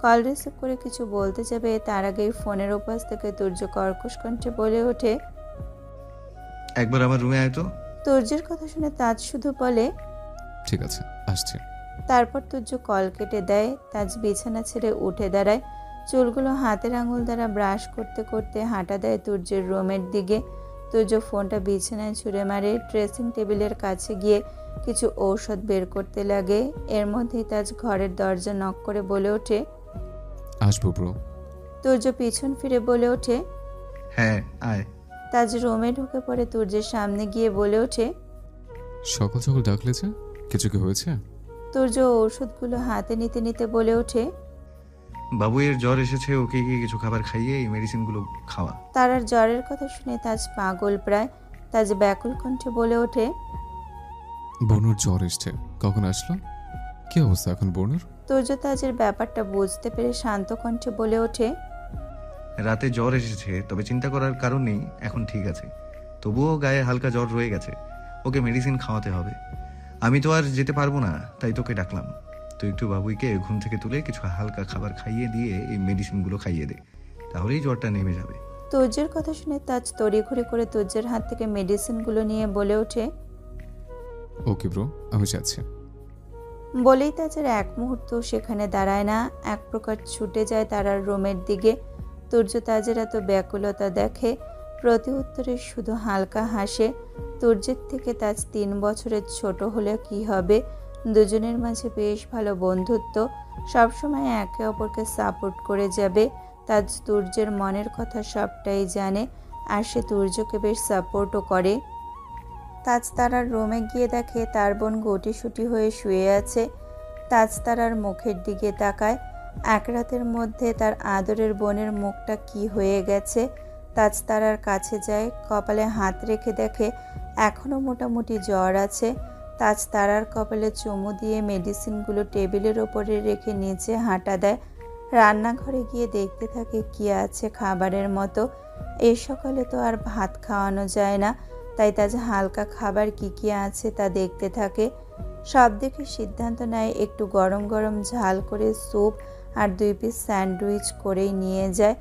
[SPEAKER 2] কল রিসিভ করে কিছু বলতে যাবে, তার আগেই ফোনের ওপাশ থেকে তুর্য কর্কশ কণ্ঠে বলে ওঠে,
[SPEAKER 7] একবার আমার রুমে আয় তো।
[SPEAKER 2] তুর্যের কথা শুনে তাজ শুধু বলে,
[SPEAKER 3] ঠিক আছে, আসছে।
[SPEAKER 2] তারপর তুর্য কল কেটে দেয়। তাজ বিছানা ছেড়ে উঠে দাঁড়ায়, চুলগুলো হাতের আঙুল দ্বারা ব্রাশ করতে করতে হাঁটা দেয় তুর্যের রুমের দিকে। তুর্য ফোনটা বিছানায় ছুঁড়ে মারে, ড্রেসিং টেবিলের কাছে গিয়ে কিছু ঔষধ বের করতে লাগে। এর মধ্যেই তাজ ঘরের দরজা নক করে বলে ওঠে,
[SPEAKER 3] আসবো ব্রো।
[SPEAKER 2] তুর্য পিছন ফিরে বলে ওঠে,
[SPEAKER 7] হ্যাঁ আয়।
[SPEAKER 2] তাজ রুমে ঢুকে পড়ে তুর্যের সামনে গিয়ে বলে ওঠে,
[SPEAKER 3] সকাল সকাল ডাকলে যে, কিছু কি হয়েছে?
[SPEAKER 2] তুর্য ঔষধগুলো হাতে নিতে নিতে বলে ওঠে,
[SPEAKER 7] বাবুইয়ের জ্বর এসেছে, ওকে গিয়ে কিছু খাবার খাইয়ে এই মেডিসিনগুলো খাওয়া।
[SPEAKER 2] তার আর জ্বরের কথা শুনে তাজ পাগল প্রায়। তাজ ব্যাকুল কণ্ঠে বলে ওঠে,
[SPEAKER 3] বনুর জ্বর এসছে, কখন আসলো? কি অবস্থা এখন বনুর?
[SPEAKER 2] তুর্য তাজের ব্যাপারটা বুঝতে পেরে শান্ত কণ্ঠে বলে ওঠে,
[SPEAKER 7] রাতে জ্বর এসেছে, তবে চিন্তা করার কারণ নেই, এখন ঠিক আছে। তবুও গায়ে হালকা জ্বর রয়ে গেছে, ওকে মেডিসিন খাওয়াতে হবে। আমি তো আর যেতে পারবো না, তাই তোকে ডাকলাম। তুই একটু বাবুইকে ঘুম থেকে তুলে কিছু হালকা খাবার খাইয়ে দিয়ে এই মেডিসিনগুলো খাইয়ে দে, তাহলেই জ্বরটা নেমে যাবে।
[SPEAKER 2] তুর্যের কথা শুনে তাজ তড়িঘড়ি করে তুর্যের হাত থেকে মেডিসিনগুলো নিয়ে বলে ওঠে,
[SPEAKER 3] ওকে ব্রো, আমি যাচ্ছি।
[SPEAKER 2] বলেই তাজের এক মুহূর্ত সেখানে দাঁড়ায় না, এক প্রকার ছুটে যায় তারার রুমের দিকে। তুর্য তাজের এত ব্যাকুলতা দেখে, প্রতি উত্তরে শুধু হালকা হাসে। তুর্যের থেকে তাজ 3 বছরের ছোট হলে কি হবে, দুজনের মাঝে বেশ ভালো বন্ধুত্ব, সবসময় একে অপরকে সাপোর্ট করে যাবে। তাজ তুর্যের মনের কথা সবটাই জানে, আর সে তুর্যকে বেশ সাপোর্টও করে। তাজ তারার রুমে গিয়ে দেখে তার বোন গুটিসুটি হয়ে শুয়ে আছে। তাজ তারার মুখের দিকে তাকায়, এক রাতের মধ্যে তার আদরের বোনের মুখটা কি হয়ে গেছে। তাজ তারার কাছে যায়, কপালে হাত রেখে দেখে এখনও মোটামুটি জ্বর আছে। তাজ তারার কপালে চুমু দিয়ে মেডিসিনগুলো টেবিলের ওপরে রেখে নিচে হাঁটা দেয়। রান্নাঘরে গিয়ে দেখতে থাকে কি আছে খাবারের মতো। এই সকালে তো আর ভাত খাওয়ানো যায় না, তাই তাজ হালকা খাবার কি কি আছে তা দেখতে থাকে। সব দেখে সিদ্ধান্ত নেয় একটু গরম গরম ঝাল করে স্যুপ আর 2 পিস স্যান্ডউইচ করেই নিয়ে যায়।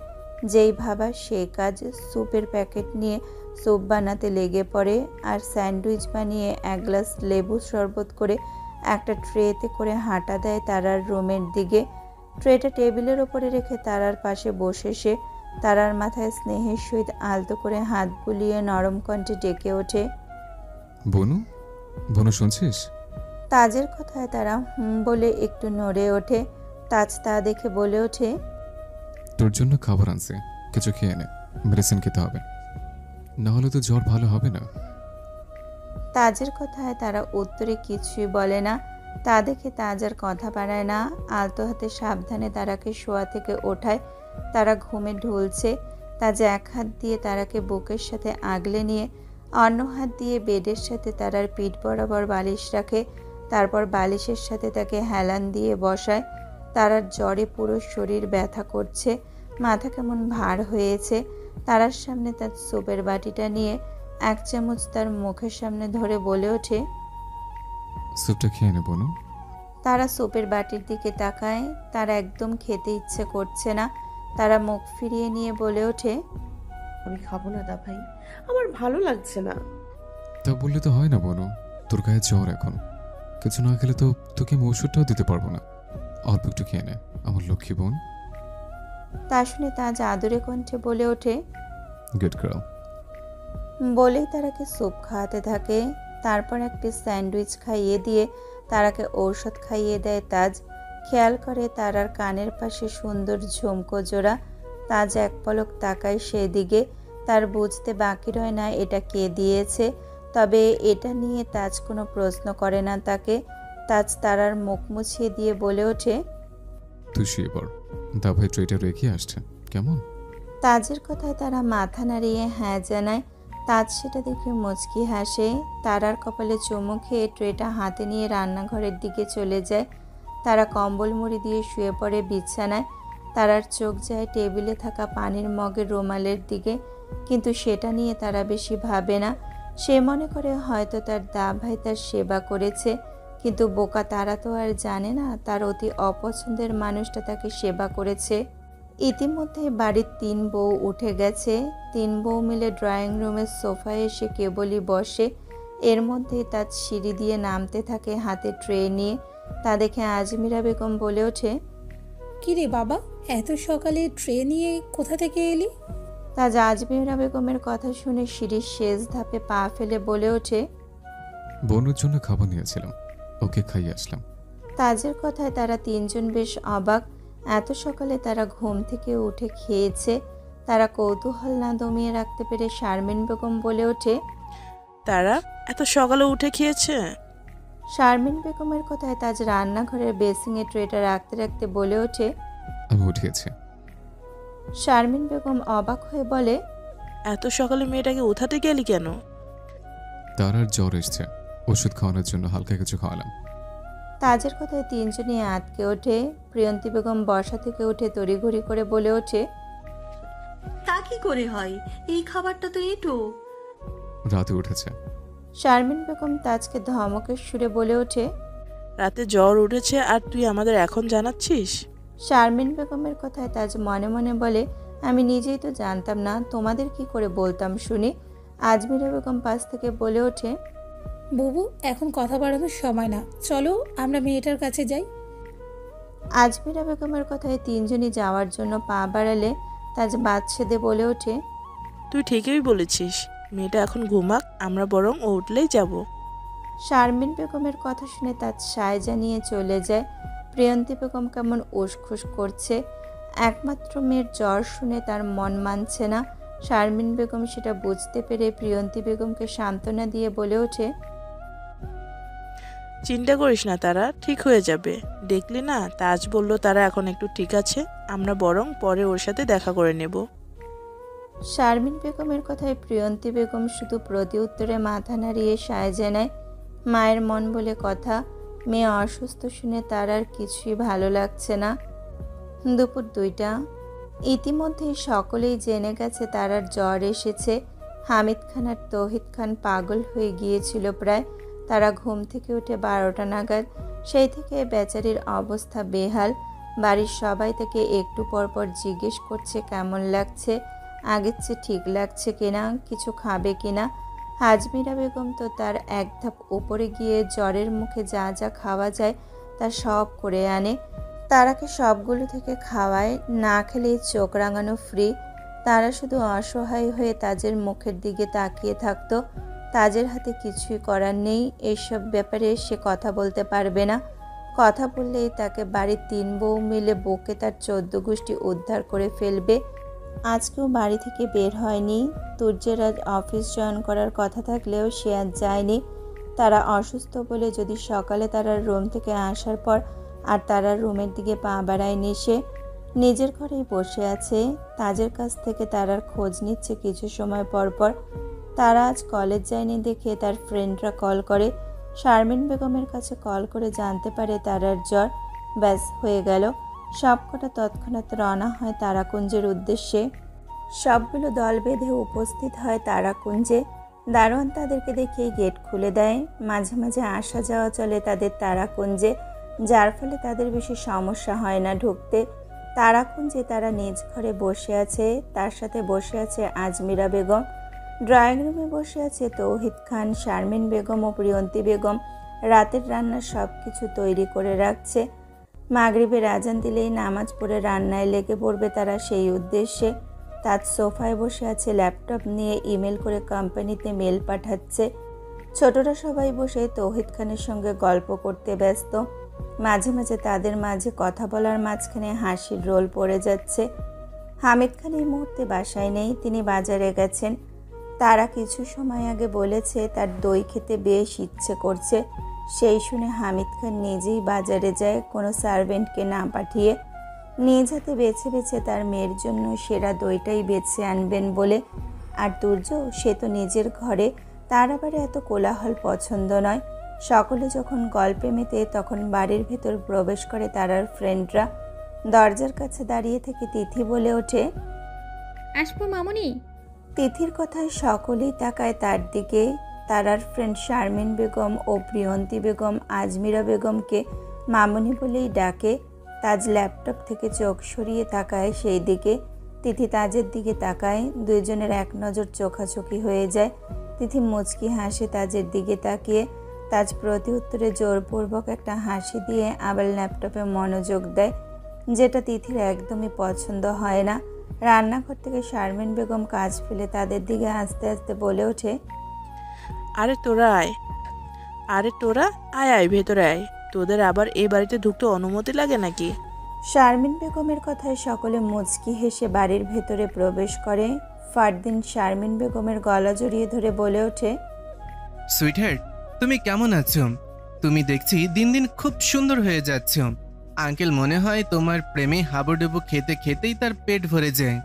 [SPEAKER 2] যেই ভাবা সেই কাজ, স্যুপের প্যাকেট নিয়ে স্যুপ বানাতে লেগে পড়ে, আর স্যান্ডউইচ বানিয়ে 1 গ্লাস লেবু শরবত করে একটা ট্রেতে করে হাঁটা দেয় তারার রুমের দিকে। ট্রেটা টেবিলের ওপরে রেখে তারার পাশে বসে সে তারার মাথায় স্নেহের সহিত আলতো করে হাত বুলিয়ে নরম কণ্ঠে ডেকে ওঠে,
[SPEAKER 3] বনু, বনু শুনছিস?
[SPEAKER 2] তাজের কথায় তারা বলে একটু নড়ে ওঠে। তাজ তা দেখে বলে ওঠে,
[SPEAKER 3] তোর জন্য খাবার আনছে, কিছু খেয়ে নে, মেডিসিন খেতে হবে, না হলে তো জ্বর ভালো হবে না।
[SPEAKER 2] তাজের কথায় তারা উত্তরে কিছুই বলে না। তা দেখে তাজ আর কথা বাড়ায় না, আলতো হাতে সাবধানে তারাকে শোয়া থেকে ওঠায়। তারা ঘুমে ঢুলছে। তাজ এক হাত দিয়ে তারাকে বুকের সাথে আগলে নিয়ে অন্য হাত দিয়ে বেডের সাথে তারার পিঠ বরাবর বালিশ রাখে। তারপর বালিশের সাথে তাকে হেলান দিয়ে বসায়। তারার জ্বরে পুরো শরীর ব্যথা করছে, মাথা কেমন ভার হয়েছে। তারার সামনে তার সুপের বাটিটা নিয়ে 1 চামচ তার মুখের সামনে ধরে বলে ওঠে,
[SPEAKER 3] স্যুপটা খেয়ে নে বনু।
[SPEAKER 2] তারা সুপের বাটির দিকে তাকায়, তার একদম খেতে ইচ্ছে করছে না। তারা মুখ ফিরিয়ে নিয়ে বলে ওঠে,
[SPEAKER 4] আমি খাবো না দা ভাই, আমার ভালো লাগছে না।
[SPEAKER 3] তা বললে তো হয় না বনু, তোর গায়ে জ্বর এখন, কিছু না খেলে তো তোকে আমি ওষুধটাও দিতে পারবো না। অল্প একটু খেয়ে নে আমার লক্ষ্মী বোন।
[SPEAKER 2] তা শুনে তাজ আদরে কণ্ঠে বলে ওঠে,
[SPEAKER 3] গুড গার্ল।
[SPEAKER 2] বলেই তারাকে স্যুপ খাওয়াতে থাকে। তারপর 1 পিস স্যান্ডউইচ খাইয়ে দিয়ে তারাকে ঔষধ খাইয়ে দেয় তাজ। খেয়াল করে তারার কানের পাশে সুন্দর ঝুমকো জোড়া। তাজ এক পলক তাকায় সেদিকে, তার বুঝতে বাকি রয় না এটা কে দিয়েছে। তবে এটা নিয়ে তাজ কোনো প্রশ্ন করে না তাকে। তাজ তারার মুখ মুছিয়ে দিয়ে বলে ওঠে,
[SPEAKER 3] তুই শুয়ে পড়, দা ভাই ট্রেটা রেখে আসছে, কেমন?
[SPEAKER 2] তাজের কথায় তারা মাথা নাড়িয়ে হ্যাঁ জানায়। তাজ সেটা দেখে মুচকি হাসে। তারার কপালে চুমু খেয়ে ট্রেটা হাতে নিয়ে রান্নাঘরের দিকে চলে যায়। তারা কম্বল মুড়ি দিয়ে শুয়ে পড়ে বিছানায়। তারার চোখ যায় টেবিলে থাকা পানির মগের রুমালের দিকে, কিন্তু সেটা নিয়ে তারা বেশি ভাবে না। সে মনে করে হয়তো তার দা ভাই তার সেবা করেছে, কিন্তু বোকা তারা তো আর জানে না তার অতি অপছন্দের মানুষটা তাকে সেবা করেছে। ইতিমধ্যে বাড়ির 3 বউ উঠে গেছে। 3 বউ মিলে ড্রয়িং রুমের সোফায় এসে কেবলই বসে। এর মধ্যেই তাজ সিঁড়ি দিয়ে নামতে থাকে হাতে ট্রে নিয়ে। তা দেখে আজমিরা বেগম বলে ওঠে,
[SPEAKER 8] কি রে বাবা, এত সকালে ট্রে নিয়ে কোথা থেকে এলি?
[SPEAKER 2] তাজ আজমিরা বেগমের কথা শুনে সিঁড়ির শেষ ধাপে পা ফেলে বলে ওঠে,
[SPEAKER 3] বোনের জন্য খাবার নিয়েছিলাম, ওকে খাইয়ে আসলাম।
[SPEAKER 2] তাজের কথায় তারা 3 জন বেশ অবাক। এত সকালে তারা ঘুম থেকে উঠে খেয়েছে। তারা কৌতূহল না দমিয়ে রাখতে পেরে শারমিন বেগম বলে ওঠে,
[SPEAKER 9] তারা এত সকালে উঠে খেয়েছে?
[SPEAKER 2] শারমিন বেগমের কথায় তাজ রান্নাঘরের বেসিংয়ে ট্রেটা রাখতে রাখতে বলে ওঠে,
[SPEAKER 3] আমি উঠিয়েছি।
[SPEAKER 2] শারমিন বেগম অবাক হয়ে বলে,
[SPEAKER 9] এত সকালে মেয়েটাকে উঠাতে গেলি কেন?
[SPEAKER 3] তার আর জ্বর এসছে, ওষুধ খাওয়ানোর জন্য হালকা কিছু খাওয়ালাম।
[SPEAKER 2] তাজের কথায় 3 জনই আঁতকে ওঠে। প্রিয়ন্তী বেগম বসা থেকে উঠে তড়িঘড়ি করে বলে ওঠে,
[SPEAKER 1] তা কি করে হয়? এই খাবারটা তো এঁটো।
[SPEAKER 3] রাতে উঠেছে।
[SPEAKER 2] শারমিন বেগম তাজকে ধমকের সুরে বলে ওঠে,
[SPEAKER 9] রাতে জ্বর উঠেছে আর তুই আমাদের এখন জানাচ্ছিস?
[SPEAKER 2] শারমিন বেগমের কথায় তাজ মনে মনে বলে, আমি নিজেই তো জানতাম না, তোমাদের কি করে বলতাম শুনি। আজমিরা বেগম পাশ থেকে বলে ওঠে,
[SPEAKER 8] বুবু, এখন কথা বাড়ানোর সময় না, চলো আমরা মেয়েটার কাছে যাই।
[SPEAKER 2] আজমিরা বেগমের কথায় 3 জনই যাওয়ার জন্য পা বাড়ালে তাজ বাদ সেদে বলে ওঠে,
[SPEAKER 9] তুই ঠিকই বলেছিস, মেয়েটা এখন ঘুমাক, আমরা বরং ও উঠলেই যাব।
[SPEAKER 2] শারমিন বেগমের কথা শুনে তাজ সায়জা নিয়ে চলে যায়। প্রিয়ন্তী বেগম কেমন উসখুস করছে। একমাত্র মেয়ের জ্বর শুনে তার মন মানছে না। শারমিন বেগম সেটা বুঝতে পেরে প্রিয়ন্তী বেগমকে সান্ত্বনা দিয়ে বলে ওঠে,
[SPEAKER 9] চিন্তা করিস না, তারা ঠিক হয়ে যাবে। দেখলি না, তাজ বলল তারা এখন একটু ঠিক আছে, আমরা বরং পরে ওর সাথে দেখা করে নেব।
[SPEAKER 2] শারমিন বেগমের কথায় প্রিয়ন্তী বেগম শুধু প্রতি উত্তরে মাথা নাড়িয়ে সায়জা নেয়। মায়ের মন বলে কথা, মেয়ে অসুস্থ শুনে তার আর কিছুই ভালো লাগছে না। দুপুর 2টা। ইতিমধ্যেই সকলেই জেনে গেছে তারার জ্বর এসেছে। হামিদ খান আর তৌহিদ খান পাগল হয়ে গিয়েছিল প্রায়। তারা ঘুম থেকে উঠে 12টা নাগাদ। সেই থেকে বেচারির অবস্থা বেহাল। বাড়ির সবাই তাকে একটু পরপর জিজ্ঞেস করছে কেমন লাগছে, আগের চেয়ে ঠিক লাগছে কিনা, কিছু খাবে কিনা। আজমিরা বেগম তো তার এক ধাপ উপরে গিয়ে জ্বরের মুখে যা যা খাওয়া যায় তা সব করে আনে। তারাকে সবগুলো থেকে খাওয়ায়, না খেলেই চোখ রাঙানো ফ্রি। তারা শুধু অসহায় হয়ে তাজের মুখের দিকে তাকিয়ে থাকতো। তাজের হাতে কিছুই করার নেই, এইসব ব্যাপারে সে কথা বলতে পারবে না। কথা বললেই তাকে বাড়ির 3 বউ মিলে বকে তার 14 গোষ্ঠী উদ্ধার করে ফেলবে। আজকেও বাড়ি থেকে বের হয়নি। তুর্যের আজ অফিস জয়েন করার কথা থাকলেও সে আজ যায়নি। তারা অসুস্থ বলে যদি সকালে তারার রুম থেকে আসার পর আর তারার রুমের দিকে পা বাড়ায়নি, সে নিজের ঘরেই বসে আছে। তাজের কাছ থেকে তারার খোঁজ নিচ্ছে কিছু সময় পর পর। তারা আজ কলেজ যায়নি দেখে তার ফ্রেন্ডরা কল করে। শারমিন বেগমের কাছে কল করে জানতে পারে তারার জ্বর। ব্যাস হয়ে গেল। সবকটা তৎক্ষণাৎ রওনা হয় তারাকুঞ্জের উদ্দেশ্যে। সবগুলো দল বেঁধে উপস্থিত হয় তারাকুঞ্জে। দারোয়ান তাদেরকে দেখেই গেট খুলে দেয়। মাঝে মাঝে আসা যাওয়া চলে তাদের তারাকুঞ্জে, যার ফলে তাদের বেশি সমস্যা হয় না ঢুকতে। তারাকুঞ্জে তারা নিজ ঘরে বসে আছে, তার সাথে বসে আছে আজমিরা বেগম। ড্রয়িং রুমে বসে আছে তৌহিদ খান, শারমিন বেগম ও প্রিয়ন্তী বেগম। রাতের রান্নার সব কিছু তৈরি করে রাখছে। মাগরিবের আজান দিলেই নামাজ পড়ে রান্নায় লেগে পড়বে তারা সেই উদ্দেশ্যে। তাজ সোফায় বসে আছে ল্যাপটপ নিয়ে, ইমেল করে কোম্পানিতে মেল পাঠাচ্ছে। ছোটরা সবাই বসে তৌহিদ খানের সঙ্গে গল্প করতে ব্যস্ত। মাঝে মাঝে তাদের মাঝে কথা বলার মাঝখানে হাসির রোল পড়ে যাচ্ছে। হামিদ খান এই মুহূর্তে বাসায় নেই, তিনি বাজারে গেছেন। তারা কিছু সময় আগে বলেছে তার দই খেতে বেশ ইচ্ছে করছে। সেই শুনে হামিদ খান নিজেই বাজারে যায়, কোনো সার্ভেন্টকে না পাঠিয়ে। নিজ হাতে বেছে বেছে তার মেয়ের জন্য সেরা দইটাই বেছে আনবেন বলে। আর তুর্য, সে তো নিজের ঘরে, তার আবার এত কোলাহল পছন্দ নয়। সকলে যখন গল্পে মেতে তখন বাড়ির ভেতর প্রবেশ করে তারার ফ্রেন্ডরা। দরজার কাছে দাঁড়িয়ে থেকে তিথি বলে ওঠে,
[SPEAKER 10] আসবো মামুনি।
[SPEAKER 2] তিথির কথায় সকলেই তাকায় তার দিকে। তারার ফ্রেন্ড শারমিন বেগম ও প্রিয়ন্তী বেগম আজমিরা বেগমকে মামনি বলেই ডাকে। তাজ ল্যাপটপ থেকে চোখ সরিয়ে তাকায় সেই দিকে। তিথি তাজের দিকে তাকায়, দুইজনের এক নজর চোখাচোখি হয়ে যায়। তিথি মুচকি হাসে তাজের দিকে তাকিয়ে। তাজ প্রতি উত্তরে জোরপূর্বক একটা হাসি দিয়ে আবার ল্যাপটপে মনোযোগ দেয়, যেটা তিথির একদমই পছন্দ হয় না। রান্নাঘর থেকে শারমিন বেগম কাজ ফেলে তাদের দিকে আস্তে আস্তে বলে ওঠে,
[SPEAKER 9] আরে তোরা আয়, আরে তোরা আয় আয় ভেতরে আয়। তোদের আবার এই বাড়িতে ঢুকতে অনুমতি লাগে নাকি?
[SPEAKER 2] শারমিন বেগমের কথায় সকলে মুচকি হেসে বাড়ির ভেতরে প্রবেশ করে। ফারদিন শারমিন বেগমের গলা জড়িয়ে ধরে বলে ওঠে,
[SPEAKER 10] সুইটহার্ট, তুমি কেমন আছো? তুমি দেখছি দিন দিন খুব সুন্দর হয়ে যাচ্ছ। আঙ্কেল মনে হয় তোমার প্রেমে হাবুডুবু খেতে খেতেই তার পেট ভরে যায়।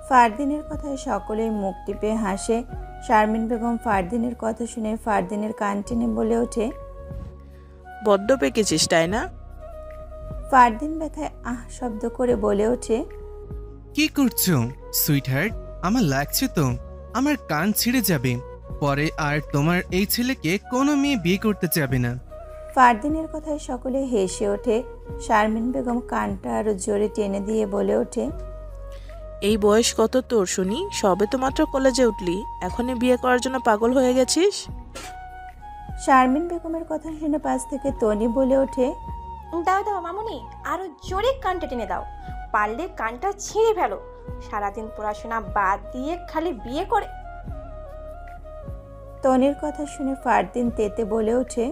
[SPEAKER 2] ফারদিনের কথায় সকলেই মুখ টিপে হাসে। শারমিন বেগম ফারদিনের কথা শুনে ফারদিনের কান টেনে বলে ওঠে,
[SPEAKER 9] বড্ড পেকেছিস তাই না?
[SPEAKER 2] ফারদিন ব্যথায় আহ শব্দ করে বলে ওঠে,
[SPEAKER 10] কি করছো সুইটহার্ট? আমার লাগছে তো, আমার কান ছিঁড়ে যাবে। পরে আর তোমার এই ছেলেকে কোনো মেয়ে বিয়ে করতে যাবে না।
[SPEAKER 2] ফারদিনের কথায় সকলে হেসে ওঠে। শারমিন বেগম কানটা আরো জোরে টেনে দিয়ে বলে ওঠে,
[SPEAKER 9] এই বয়স কত তোর শুনি? সবে তো মাত্র কলেজে উঠলি, এখনই বিয়ে করার জন্য পাগল হয়ে গেছিস?
[SPEAKER 2] শারমিন বেগমের কথা শুনে পাশ থেকে তনি বলে ওঠে,
[SPEAKER 11] দাও দাও মামুনি, আরো জোরে কানটা টেনে দাও, পারলে কানটা ছিঁড়ে ফেলো। সারাদিন পড়াশোনা বাদ দিয়ে খালি বিয়ে করে।
[SPEAKER 2] তনির কথা শুনে ফারদিন তেতে বলে ওঠে,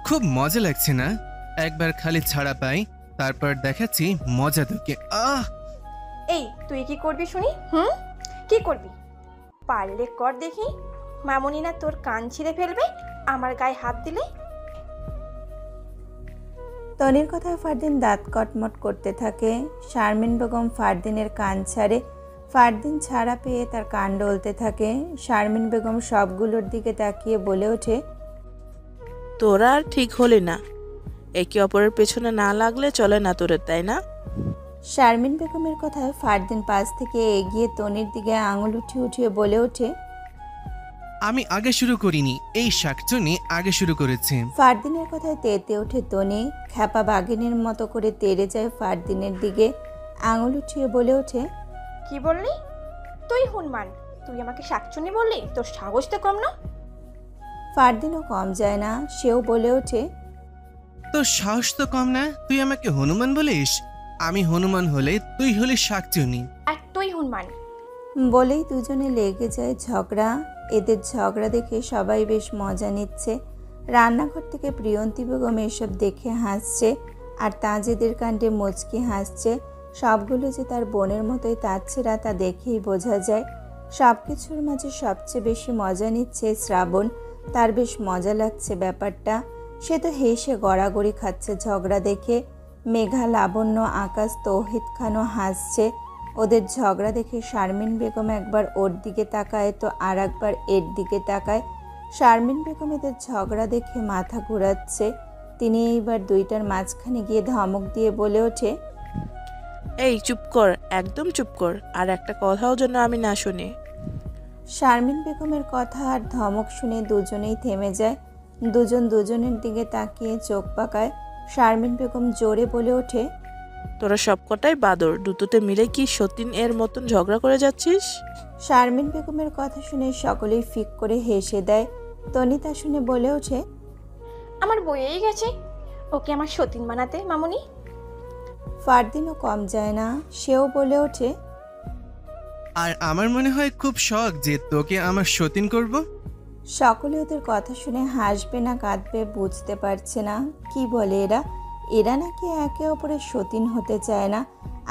[SPEAKER 10] খুব মজা লাগছে না? একবার খালি ছাড়া পাই, তারপর দেখাচ্ছি মজা তোকে। আহ!
[SPEAKER 11] এই তুই কি করবি শুনি? কি করবি? পারলে কর দেখি। মামুনি না তোর কান ছিঁড়ে ফেলবে আমার গায়ে হাত দিলে।
[SPEAKER 2] তনির কথায় ফারদিন দাঁত কটমট করতে থাকে। শারমিন বেগম ফারদিনের কান ছাড়ে। ফারদিন ছাড়া পেয়ে তার কান ডলতে থাকে। শারমিন বেগম সবগুলোর দিকে তাকিয়ে বলে ওঠে,
[SPEAKER 9] তোরা আর ঠিক হলি না। একে অপরের পেছনে না লাগলে চলে না তোদের, তাই না?
[SPEAKER 2] শারমিন বেগমের কথায় ফারদিন পাশ থেকে এগিয়ে তনির দিকে আঙুল উঠিয়ে উঠিয়ে বলে ওঠে,
[SPEAKER 10] আমি আগে শুরু করিনি, এই শাকচুনি আগে শুরু করেছে।
[SPEAKER 2] ফারদিনের কথায় তেতে ওঠে তনি। খ্যাপা বাঘিনীর মতো করে তেড়ে যায় ফারদিনের দিকে। আঙুল উঠিয়ে বলে ওঠে,
[SPEAKER 11] কি বললি তুই? হনুমান, তুই আমাকে শাকচুনি বললি? তোর সাহস তো কম না।
[SPEAKER 2] ফারদিনও কম যায় না, সেও বলে ওঠে,
[SPEAKER 10] তোর সাহস তো কম না, তুই আমাকে হনুমান বলিস? আমি হনুমান হলে তুই হলি শাকচুনি।
[SPEAKER 11] আর তুই হনুমান।
[SPEAKER 2] বলেই দুজনে লেগে যায় ঝগড়া। এদের ঝগড়া দেখে সবাই বেশ মজা নিচ্ছে। রান্নাঘর থেকে প্রিয়ন্তী বেগম এসব দেখে হাসছে, আর তাজেদের কাণ্ডে মুচকি হাসছে। সবগুলো যে তার বোনের মতোই তাচ্ছেরা তা দেখেই বোঝা যায়। সব কিছুর মাঝে সবচেয়ে বেশি মজা নিচ্ছে শ্রাবণ। তার বেশ মজা লাগছে ব্যাপারটা। সে তো হেসে গড়াগড়ি খাচ্ছে ঝগড়া দেখে। মেঘা, লাবণ্য, আকাশ, তৌহিদ খানও হাসছে। ওদের ঝগড়া দেখে শারমিন বেগম একবার ওর দিকে তাকায় তো আর একবার এর দিকে তাকায়। শারমিন বেগম এদের ঝগড়া দেখে মাথা ঘোরাচ্ছে। তিনি এইবার দুইটার মাঝখানে গিয়ে ধমক দিয়ে বলে ওঠে,
[SPEAKER 9] এই চুপ কর, একদম চুপ কর, আর একটা কথাও যেন আমি না শুনি।
[SPEAKER 2] শারমিন বেগমের কথা আর ধমক শুনে দুজনেই থেমে যায়। দুজন দুজনের দিকে তাকিয়ে চোখ পাকায়। শারমিন বেগম জোরে বলে ওঠে,
[SPEAKER 9] তোরা সবকটাই বাদর, দুটোতে মিলে কি সতীন এর মতন ঝগড়া করে যাচ্ছিস?
[SPEAKER 2] শারমিন বেগমের কথা শুনে সকলেই ফিক করে হেসে দেয়। তনি তা শুনে বলে ওঠে,
[SPEAKER 11] আমার বইয়েই গেছে ওকে আমার সতীন বানাতে মামুনি।
[SPEAKER 2] ফারদিনও কম যায় না, সেও বলে ওঠে,
[SPEAKER 10] আর আমার মনে হয় খুব শখ যে তোকে আমার সতীন করব।
[SPEAKER 2] সকলে ওদের কথা শুনে হাসবে না কাঁদবে বুঝতে পারছে না। কি বলে এরা? এরা নাকি একে অপরের সতীন হতে চায় না।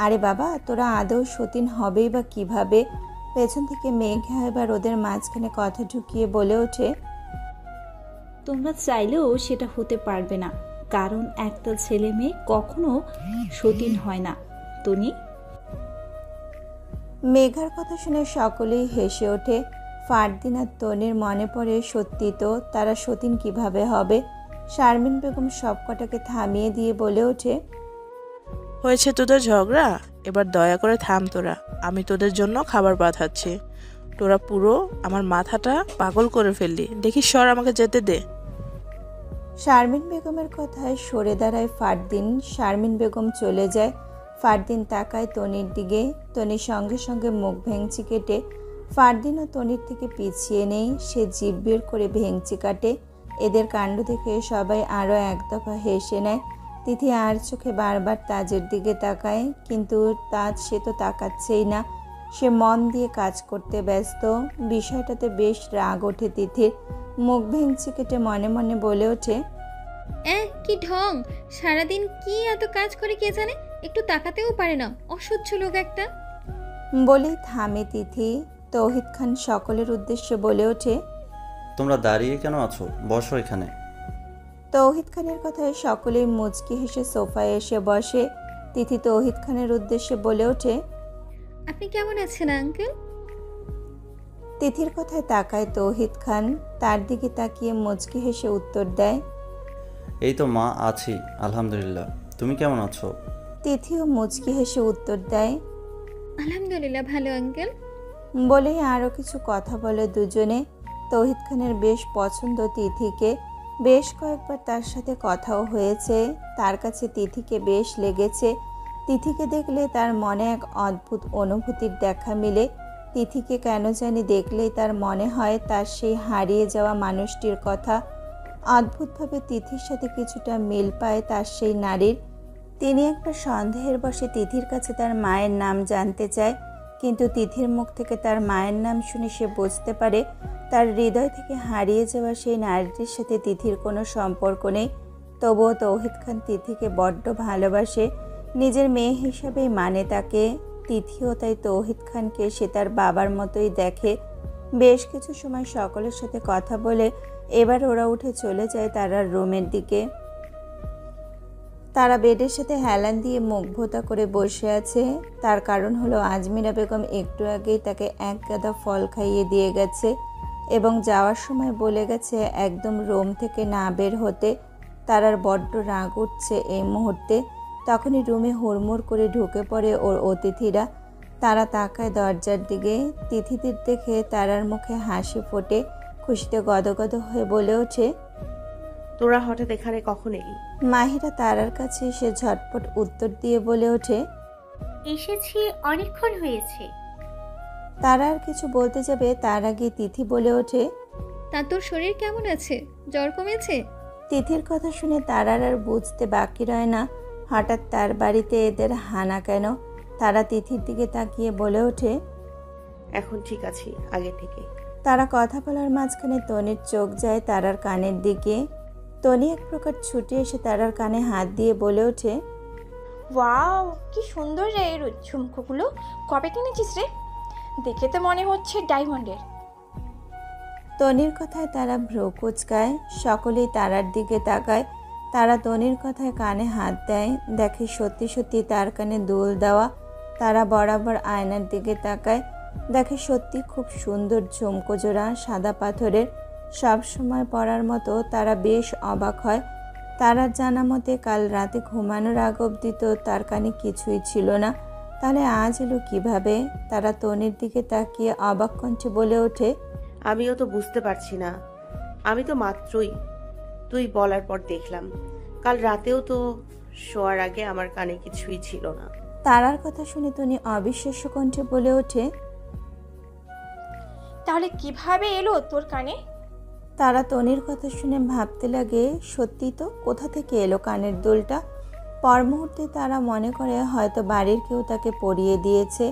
[SPEAKER 2] আরে বাবা, তোরা আদৌ সতীন হবেই বা কিভাবে? পেছন থেকে মেঘা এবার ওদের মাঝখানে কথা ঢুকিয়ে বলে ওঠে,
[SPEAKER 12] তোমরা চাইলেও সেটা হতে পারবে না, কারণ একটা ছেলে মেয়ে কখনো সতীন হয় না। তনি।
[SPEAKER 2] মেঘার কথা শুনে সকলেই হেসে ওঠে। ফারদিন আর তনির মনে পড়ে, সত্যি তো, তারা সতীন কিভাবে হবে? শারমিন বেগম সবকটাকে থামিয়ে দিয়ে বলে ওঠে,
[SPEAKER 9] হয়েছে তোদের ঝগড়া, এবার দয়া করে থাম তোরা। আমি তোদের জন্য খাবার পাঠাচ্ছি। তোরা পুরো আমার মাথাটা পাগল করে ফেললি। দেখি সর, আমাকে যেতে দে।
[SPEAKER 2] শারমিন বেগমের কথায় সরে দাঁড়ায় ফারদিন। শারমিন বেগম চলে যায়। ফারদিন তাকায় তনির দিকে। তনির সঙ্গে সঙ্গে মুখ ভেঙচি কেটে ফারদিন ও তনির থেকে পিছিয়ে নেই। সে জিভ বের করে ভেঙচি কাটে। এদের কাণ্ড দেখে সবাই আরও এক দফা হেসে নেয়। তিথি আর চোখে বারবার তাজের দিকে তাকায়, কিন্তু তাজ সে তো তাকাচ্ছেই না। সে মন দিয়ে কাজ করতে ব্যস্ত। বিষয়টাতে বেশ রাগ ওঠে তিথির। মুখ ভেঙচি কেটে মনে মনে বলে ওঠে,
[SPEAKER 13] কি ঢং, সারাদিন কি এত কাজ করে কে জানে, একটু তাকাতেও পারে না, অসহ্য লোক একটা।
[SPEAKER 2] বলেই থামে তিথি। তৌহিদ খান সকলের উদ্দেশ্যে বলে ওঠে,
[SPEAKER 14] তোমরা দাঁড়িয়ে কেন আছো, বসো এখানে।
[SPEAKER 2] তৌহিদ খানের কথায় সকলেই মুচকি হেসে সোফায় এসে বসে। তিথি তৌহিদ খানের উদ্দেশ্যে বলে ওঠে,
[SPEAKER 13] আপনি কেমন আছেন আঙ্কেল?
[SPEAKER 2] তিথির কথায় তাকায় তৌহিদ খান। তার দিকে তাকিয়ে মুচকি হেসে উত্তর দেয়,
[SPEAKER 14] এই তো মা, আছি আলহামদুলিল্লাহ। তুমি কেমন আছো?
[SPEAKER 2] তিথিও মুচকি হেসে উত্তর দেয়,
[SPEAKER 13] আলহামদুলিল্লাহ ভালো আঙ্কেল।
[SPEAKER 2] বলেই আরও কিছু কথা বলে দুজনে। তৌহিদ খানের বেশ পছন্দ তিথিকে। বেশ কয়েকবার তার সাথে কথাও হয়েছে। তার কাছে তিথিকে বেশ লেগেছে। তিথিকে দেখলে তার মনে এক অদ্ভুত অনুভূতির দেখা মিলে। তিথিকে কেন জানি দেখলেই তার মনে হয় তার সেই হারিয়ে যাওয়া মানুষটির কথা। অদ্ভুতভাবে তিথির সাথে কিছুটা মিল পায় তার সেই নারীর। তিনি একবার সন্দেহের বশে তিথির কাছে তার মায়ের নাম জানতে চায়, কিন্তু তিথির মুখ থেকে তার মায়ের নাম শুনে সে বুঝতে পারে তার হৃদয় থেকে হারিয়ে যাওয়া সেই নারীটির সাথে তিথির কোনো সম্পর্ক নেই। তবুও তৌহিদ খান তিথিকে বড্ড ভালোবাসে, নিজের মেয়ে হিসাবেই মানে তাকে। তিথিও তাই তৌহিদ খানকে সে তার বাবার মতোই দেখে। বেশ কিছু সময় সকলের সাথে কথা বলে এবার ওরা উঠে চলে যায় তারার রুমের দিকে। তারা বেডের সাথে হেলান দিয়ে মুখ ভোঁতা করে বসে আছে। তার কারণ হলো আজমিরা বেগম একটু আগেই তাকে এক গাদা ফল খাইয়ে দিয়ে গেছে এবং যাওয়ার সময় বলে গেছে একদম রুম থেকে না বের হতে। তারার বড্ড রাগ উঠছে এই মুহূর্তে। তখনই রুমে হুড়মুড় করে ঢুকে পড়ে ওর অতিথিরা। তারা তাকায় দরজার দিকে। তিথিদের দেখে তারার মুখে হাসি ফোটে। খুশিতে গদগদ হয়ে বলে ওঠে,
[SPEAKER 4] তোরা হঠাৎ এখানে কখন এলি?
[SPEAKER 2] মাহিরা তারার কাছে এসে ঝটপট উত্তর দিয়ে বলে ওঠে,
[SPEAKER 15] এসেছি অনেকক্ষণ হয়েছে।
[SPEAKER 2] তারা আর কিছু বলতে যাবে তার আগে তিথি বলে ওঠে,
[SPEAKER 13] তা তোর শরীর কেমন আছে, জ্বর কমেছে?
[SPEAKER 2] তিথির কথা শুনে তারার আর বুঝতে বাকি রয় না হঠাৎ তার বাড়িতে এদের হানা কেন। তারা তিথির দিকে তাকিয়ে বলে ওঠে,
[SPEAKER 4] এখন ঠিক আছি আগে থেকে।
[SPEAKER 2] তারা কথা বলার মাঝখানে তনির চোখ যায় তারার কানের দিকে। তনি এক প্রকার ছুটে এসে তারার কানে হাত দিয়ে বলে ওঠে,
[SPEAKER 11] ওয়াও, কি সুন্দর রে এর ঝুমকোগুলো, কবে কিনেছিস রে? দেখে তো মনে হচ্ছে ডায়মন্ডের।
[SPEAKER 2] তনির কথায় তারা ভ্রু কুচকায়। সকলেই তারার দিকে তাকায়। তারা তনির কথায় কানে হাত দেয়, দেখে সত্যি সত্যি তার কানে দুল দেওয়া। তারা বরাবর আয়নার দিকে তাকায়, দেখে সত্যি খুব সুন্দর ঝুমকো জোড়া, সাদা পাথরের, সব সময় পরার মতো। তারা বেশ অবাক হয়। তারা জানা মতে কাল রাতে ঘুমানোর আগ অবধি তো তার কানে কিছুই ছিল না, তাহলে আজ এলো কিভাবে? তারা তনির দিকে তাকিয়ে অবাক কণ্ঠে বলে ওঠে,
[SPEAKER 4] আমিও তো বুঝতে পারছি না। আমি তো মাত্রই তুই বলার পর দেখলাম, কাল রাতেও তো শোয়ার আগে আমার কানে কিছুই ছিল না।
[SPEAKER 2] তারার কথা শুনে তনি অবিশ্বাস্য কণ্ঠে বলে ওঠে,
[SPEAKER 11] তাহলে কিভাবে এলো তোর কানে?
[SPEAKER 2] তারা তনির কথা শুনে ভাবতে লাগে, সত্যি তো, কোথা থেকে এলো কানের দুলটা? পর মুহূর্তে তারা মনে করে হয়তো বাড়ির কেউ তাকে পরিয়ে দিয়েছে।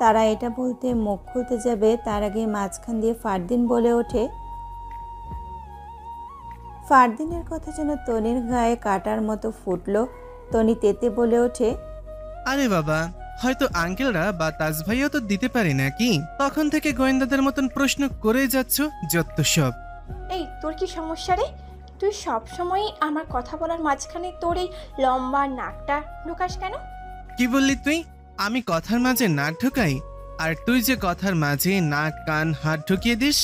[SPEAKER 2] তারা এটা বলতে মুখ খুলতে যাবে, তার আগে মাঝখান দিয়ে ফারদিন বলে ওঠে। ফারদিনের কথা যেন তনির গায়ে কাটার মতো ফুটলো। তনি তেতে বলে ওঠে,
[SPEAKER 10] আরে বাবা, হয়তো আঙ্কেলরা বা তাজ ভাইও তো দিতে পারে নাকি? তখন থেকে গোয়েন্দাদের মতন প্রশ্ন করে যাচ্ছ, যত সব।
[SPEAKER 11] এই তোর কি সমস্যা রে? তুই সব সময় আমার কথা বলার মাঝখানে তোর এই লম্বা নাকটা ঢোকাস কেন?
[SPEAKER 10] কি বললি তুই? আমি কথার মাঝে নাক ঢুকাই? আর তুই যে কথার মাঝে নাক কান হাত ঢুকিয়ে দিস।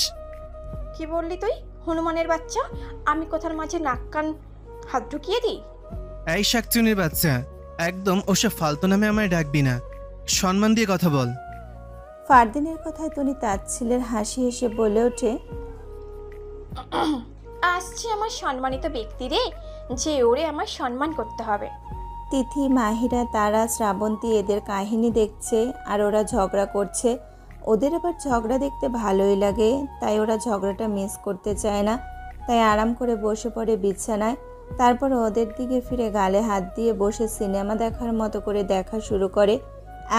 [SPEAKER 11] কি বললি তুই, হনুমানের বাচ্চা? আমি কথার মাঝে নাক কান হাত ঢুকিয়ে দিই?
[SPEAKER 10] এই শাকচুনির বাচ্চা, একদম ওসব ফালতু নামে আমায় ডাকবি না, সম্মান দিয়ে কথা বল।
[SPEAKER 2] ফারদিনের কথায় তনি তাচ্ছিলের হাসি হেসে বলে ওঠে,
[SPEAKER 11] আসছে আমার সম্মানিত ব্যক্তি রে, যে ওরে আমার সম্মান করতে হবে।
[SPEAKER 2] তিথি, মাহিরা, তারা, শ্রাবন্তী এদের কাহিনী দেখছে আর ওরা ঝগড়া করছে। ওদের আবার ঝগড়া দেখতে ভালোই লাগে, তাই ওরা ঝগড়াটা মিস করতে চায় না। তাই আরাম করে বসে পড়ে বিছানায়। তারপর ওদের দিকে ফিরে গালে হাত দিয়ে বসে সিনেমা দেখার মতো করে দেখা শুরু করে।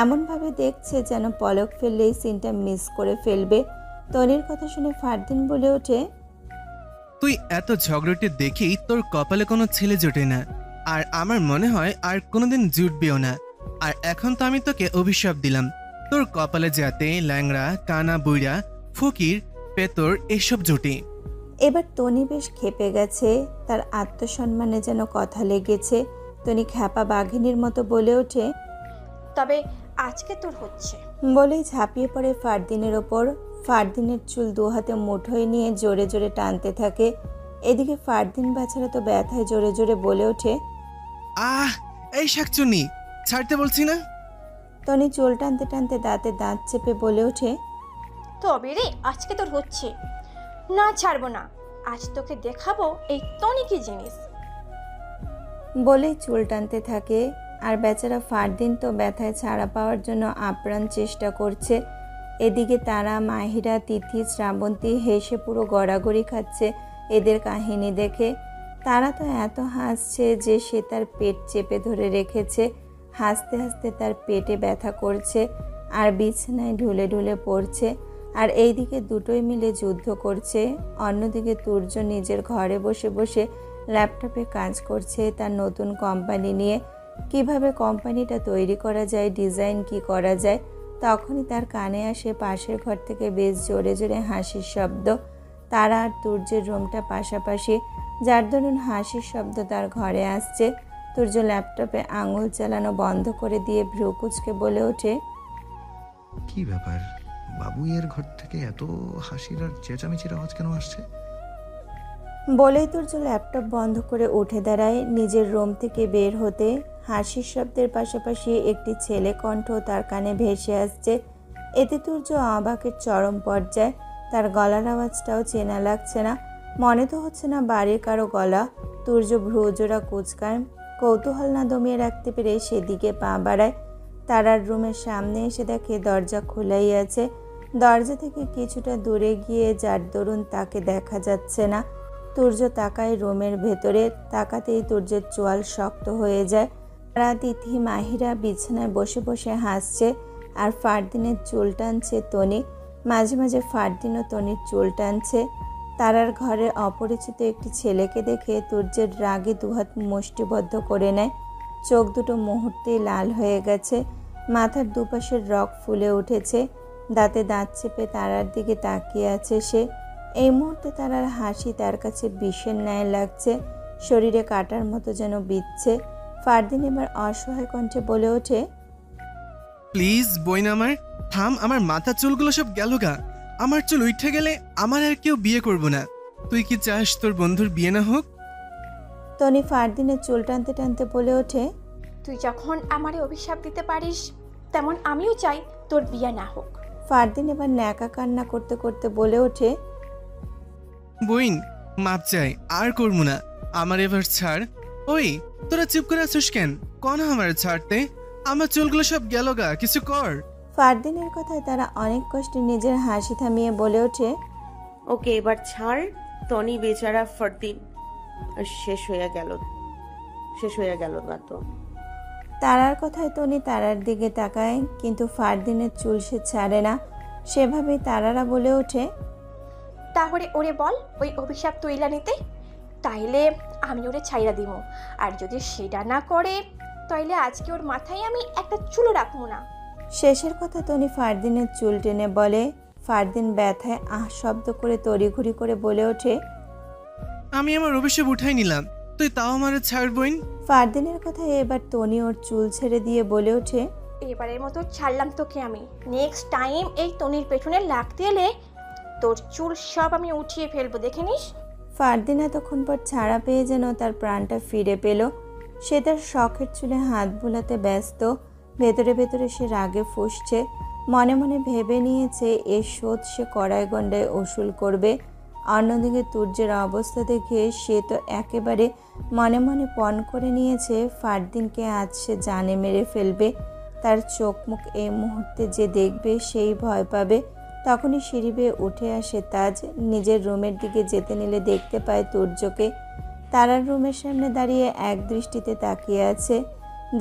[SPEAKER 2] এমনভাবে দেখছে যেন পলক ফেললেই সিনটা মিস করে ফেলবে। তনির কথা শুনে ফারদিন বলে ওঠে,
[SPEAKER 10] তুই এত ঝগড়াটে দেখেই তোর কপালে কোনো ছেলে জোটে না, আর আমার মনে হয় আর কোনোদিন জুটবেও না। আর এখন তো আমি তোকে অভিশাপ দিলাম, তোর কপালে যাতে ল্যাংড়া, কানা, বুইড়া, ফকির, পেতর এসব জোটে।
[SPEAKER 2] এবার তনি বেশ ক্ষেপে গেছে, তার আত্মসম্মানে যেন কথা লেগেছে। তনি খ্যাপা বাঘিনীর মতো বলে ওঠে,
[SPEAKER 11] তবে আজকে তোর হচ্ছে।
[SPEAKER 2] বলেই ঝাঁপিয়ে পড়ে ফারদিনের ওপর। ফারদিনের চুল দু হাতে মুঠোয় নিয়ে জোরে জোরে টানতে থাকে। এদিকে ফারদিন বাছারা তো ব্যথায় জোরে জোরে বলে ওঠে,
[SPEAKER 10] এই শাকচুন্নি, ছাড়তে বলছি না।
[SPEAKER 2] তনি চুল টানতে টানতে দাঁতে দাঁত চেপে বলে ওঠে,
[SPEAKER 11] তবে রে আজকে তোর হচ্ছে না, ছাড়বো না। আজ তোকে দেখাবো এই তনি কি জিনিস।
[SPEAKER 2] বলেই চুল টানতে থাকে। আর বেচারা ফারদিন তো ব্যথায় ছাড়া পাওয়ার জন্য আপ্রাণ চেষ্টা করছে। এদিকে তারা, মাহিরা, তিথি, শ্রাবন্তী হেসে পুরো গড়াগড়ি খাচ্ছে এদের কাহিনী দেখে। তারা তো এত হাসছে যে সে তার পেট চেপে ধরে রেখেছে। হাসতে হাসতে তার পেটে ব্যথা করছে আর বিছানায় ঢুলে ঢুলে পড়ছে। আর এইদিকে দুটোই মিলে যুদ্ধ করছে। অন্যদিকে তুর্য নিজের ঘরে বসে বসে ল্যাপটপে কাজ করছে তার নতুন কোম্পানি নিয়ে। কিভাবে কোম্পানিটা তৈরি করা যায়, ডিজাইন কি করা যায়। তখনই তার কানে আসে পাশের ঘর থেকে বেশ জোরে জোরে হাসির শব্দ। তারা আর তুর্যের রুমটা পাশাপাশি, যার দরুন হাসির শব্দ তার ঘরে আসছে। তুর্য ল্যাপটপে আঙুল চালানো বন্ধ করে দিয়ে ভ্রু কুঁচকে বলে ওঠে,
[SPEAKER 7] কি ব্যাপার, বাবুইয়ের ঘর থেকে এত হাসির আর চেঁচামেচির আওয়াজ কেন আসছে?
[SPEAKER 2] বলেই তুর্য ল্যাপটপ বন্ধ করে উঠে দাঁড়ায় নিজের রুম থেকে বের হতে। হাসির শব্দের পাশাপাশি একটি ছেলে কণ্ঠ তার কানে ভেসে আসছে। এতে তুর্য অবাকের চরম পর্যায়ে। তার গলার আওয়াজটাও চেনা লাগছে না, মনে তো হচ্ছে না বাড়ির কারো গলা। তুর্য ভ্রুজোড়া কুচকায়, কৌতূহল না দমিয়ে রাখতে পেরে সেদিকে পা বাড়ায়। তারার রুমের সামনে এসে দেখে দরজা খোলাই আছে। দরজা থেকে কিছুটা দূরে গিয়ে যার দরুন তাকে দেখা যাচ্ছে না। তুর্য তাকায় রুমের ভেতরে। তাকাতেই তুর্যের চোয়াল শক্ত হয়ে যায়। তারা, তিথি, মাহিরা বিছানায় বসে বসে হাসছে আর ফারদিনের চুল টানছে তনি। মাঝে মাঝে ফারদিনও তনির চুল টানছে। তারার ঘরে অপরিচিত একটি ছেলেকে দেখে তুর্যের রাগে দুহাত মুষ্টিবদ্ধ করে নেয়। চোখ দুটো মুহূর্তেই লাল হয়ে গেছে, মাথার দুপাশের রগ ফুলে উঠেছে। দাঁতে দাঁত চেপে তারার দিকে তাকিয়ে আছে সে। এই মুহূর্তে তারার হাসি তার কাছে বিষের ন্যায় লাগছে, শরীরে কাটার মতো যেন বিচ্ছে। ফারদিন এবার অসহায় কণ্ঠে বলে ওঠে,
[SPEAKER 10] প্লিজ বইন আমার, থাম, আমার মাথার চুলগুলো সব গেল গা। আমার চুল উঠে গেলে আমার আর কেউ বিয়ে করব না। তুই কি চাস তোর বন্ধুর বিয়ে না হোক?
[SPEAKER 2] তনি ফারদিনের চুল টানতে টানতে বলে ওঠে,
[SPEAKER 11] তুই যখন আমারে অভিশাপ দিতে পারিস, তেমন আমিও চাই তোর বিয়ে না হোক।
[SPEAKER 2] ফারদিন এবার ন্যাকা কান্না করতে করতে বলে ওঠে,
[SPEAKER 10] বইন মাপ চাই, আর করবো না, আমার এবার ছাড়। ওই তোরা চুপ করে আছিস কেন? কোন আমার ছাড়তে, আমার চুলগুলো সব গেল গা, কিছু কর।
[SPEAKER 2] ফারদিনের কথায় তারা অনেক কষ্টে নিজের হাসি থামিয়ে বলে ওঠে,
[SPEAKER 4] ওকে এবার ছাড়। টনি বেচারা ফারদিন শেষ হয়ে গেল না তো।
[SPEAKER 2] তারার কথায় তনি তারার দিকে তাকায়, কিন্তু ফারদিনের চুল সে ছাড়ে না। সেভাবেই তারারা বলে ওঠে,
[SPEAKER 11] তাহলে ওরে বল ওই অভিশাপ তুইলা নিতে, তাইলে আমি ওরে ছাইরা দিব। আর যদি সেটা না করে, তাইলে আজকে ওর মাথায় আমি একটা চুলও রাখবো না।
[SPEAKER 2] শেষের কথা তনি ফারদিনের চুল টেনে বলে। ফারদিন ব্যথায় আহ শব্দ করে তড়িঘড়ি করে বলে ওঠে,
[SPEAKER 10] আমি আমার অভিশাপ উঠাই নিলাম, তুই তাও আমার ছাড় বইন।
[SPEAKER 2] ফারদিনের কথায় এবার তনি ওর চুল ছেড়ে দিয়ে বলে ওঠে,
[SPEAKER 11] এবারের মতো ছাড়লাম তোকে আমি। নেক্সট টাইম এই তনির পেছনে লাগতে এলে তোর চুল সব আমি উঠিয়ে ফেলবো, দেখে নিস।
[SPEAKER 2] ফারদিন এতক্ষণ পর ছাড়া পেয়ে যেন তার প্রাণটা ফিরে পেল। সে তার শখের চুলে হাত বুলাতে ব্যস্ত। ভেতরে ভেতরে সে রাগে ফুঁসছে। মনে মনে ভেবে নিয়েছে এর শোধ সে কড়ায় গন্ডায় উসুল করবে। অন্যদিকে তুর্যের অবস্থা দেখে সে তো একেবারে মনে মনে পণ করে নিয়েছে ফারদিনকে আজ সে জানে মেরে ফেলবে। তার চোখ মুখ এই মুহূর্তে যে দেখবে সেই ভয় পাবে। তখনই সিঁড়ি বেয়ে উঠে আসে তাজ। নিজের রুমের দিকে যেতে নিলে দেখতে পায় তুর্যকে। তারার রুমের সামনে দাঁড়িয়ে এক দৃষ্টিতে তাকিয়ে আছে।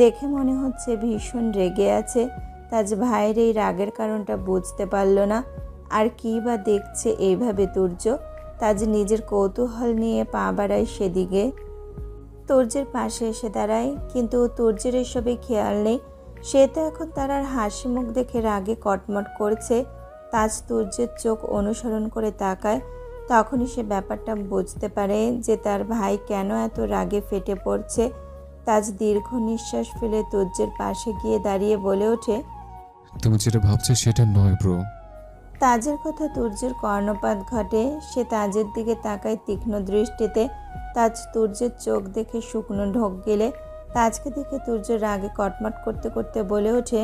[SPEAKER 2] দেখে মনে হচ্ছে ভীষণ রেগে আছে। তাজ ভাইয়ের এই রাগের কারণটা বুঝতে পারল না। আর কী বা দেখছে এইভাবে তুর্য? তাজ নিজের কৌতূহল নিয়ে পা বাড়ায় সেদিকে। তুর্যের পাশে এসে দাঁড়ায়, কিন্তু তুর্যের এসবে খেয়াল নেই। সে তো এখন তারার হাসি মুখ দেখে রাগে কটমট করছে। তাজ তুর্যের চোখ অনুসরণ করে তাকায়। তখনই সে ব্যাপারটা বুঝতে পারে যে তার ভাই কেন এত রাগে ফেটে পড়ছে। তাজ দীর্ঘ নিঃশ্বাস ফেলে তুর্যের পাশে গিয়ে দাঁড়িয়ে বলে ওঠে,
[SPEAKER 3] তুমি যেটা ভাবছো সেটা নয় ব্রো।
[SPEAKER 2] তাজের কথা তুর্যের কর্ণপাত ঘটে। সে তাজের দিকে তাকায় তীক্ষ্ণ দৃষ্টিতে। তাজ তুর্যের চোখ দেখে শুকনো ঢোক গেলে। তাজকে দেখে তুর্য রাগে কটমট করতে করতে বলে ওঠে,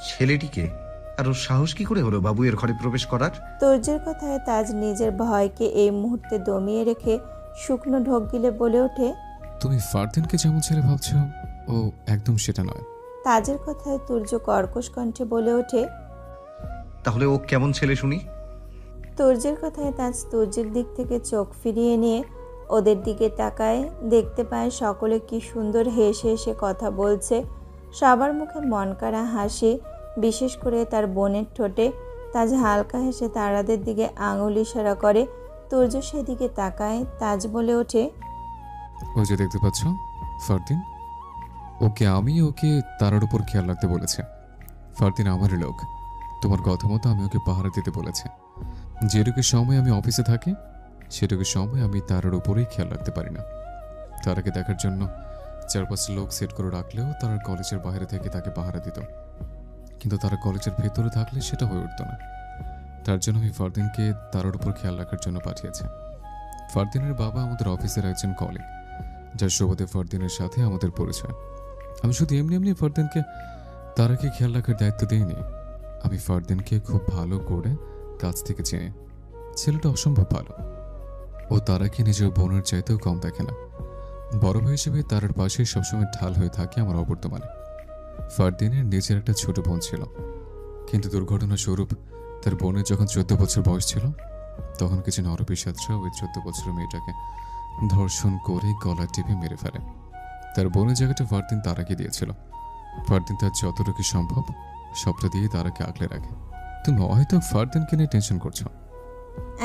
[SPEAKER 7] ছেলেটিকে আর ওর সাহস কি করে হলো বাবুয়ের ঘরে প্রবেশ করার?
[SPEAKER 2] তুর্যের কথায় তাজ নিজের ভয়কে এই মুহূর্তে দমিয়ে রেখে শুকনো ঢোক গিলে বলে ওঠে,
[SPEAKER 3] তুমি ফারদিনকে যেমন ছেলে ভাবছো ও একদম সেটা নয়।
[SPEAKER 2] তাজের কথায় তুর্য কর্কশ কণ্ঠে বলে ওঠে,
[SPEAKER 7] তাহলে ও কেমন ছেলে শুনি?
[SPEAKER 2] তুর্যের কথায় তাজ তুর্যের দিক থেকে চোখ ফিরিয়ে নিয়ে ওদের দিকে তাকায়। দেখতে পায় সকলে কি সুন্দর হেসে হেসে কথা বলছে। সবার মুখে মনকাড়া হাসি, বিশেষ করে তার বোনের ঠোঁটে। তাজ হালকা হেসে তারাদের দিকে আঙুল ইশারা করে। তুর্য সেদিকে তাকায়। তাজ বলে ওঠে,
[SPEAKER 3] ওই যে দেখতে পাচ্ছ ফারদিন, ওকে তারার উপর খেয়াল রাখতে বলেছে। ফারদিন আমারই লোক। তোমার কথা মতো আমি ওকে পাহারা দিতে বলেছে। যেটুকু সময় আমি অফিসে থাকি সেটুকু সময় আমি তারার উপরেই খেয়াল রাখতে পারি না। তারাকে দেখার জন্য 4-5 লোক সেট করে রাখলেও তারা কলেজের বাইরে থেকে তাকে পাহারা দিত, কিন্তু তারা কলেজের ভেতরে থাকলে সেটা হয়ে উঠত না। তার জন্য আমি ফারদিনকে তারার উপর খেয়াল রাখার জন্য পাঠিয়েছি। ফারদিনের বাবা আমাদের অফিসের একজন কলিগ, যার সুবাদে ফারদিনের সাথে আমাদের পরিচয়। আমি শুধু এমনি ফারদিনকে তারাকে খেয়াল রাখার দায়িত্ব দিইনি। আমি ফারদিনকে খুব ভালো করে কাছ থেকে চিনি। ছেলেটা অসম্ভব ভালো। ও তারাকে নিজের বোনের চাইতেও কম দেখে না। বড় ভাই হিসেবে তারার পাশে সবসময় ঢাল হয়ে থাকে আমার অবর্তমানে। ফারদিনের নিজের একটা ছোট বোন ছিল, কিন্তু দুর্ঘটনাস্বরূপ তার বোনের যখন 14 বছর বয়স ছিল তখন কিছু নরপিশাচরা ওই 14 বছরের মেয়েটাকে ধর্ষণ করে গলা টিপে মেরে ফেলে। তার বোনের জায়গাটা ফারদিন তারাকে দিয়েছিল। ফারদিন তার যতটুকু সম্ভব সবটা দিয়ে তারাকে আগলে রাখে। তুমি হয়তো ফারদিনকে নিয়ে টেনশন করছো।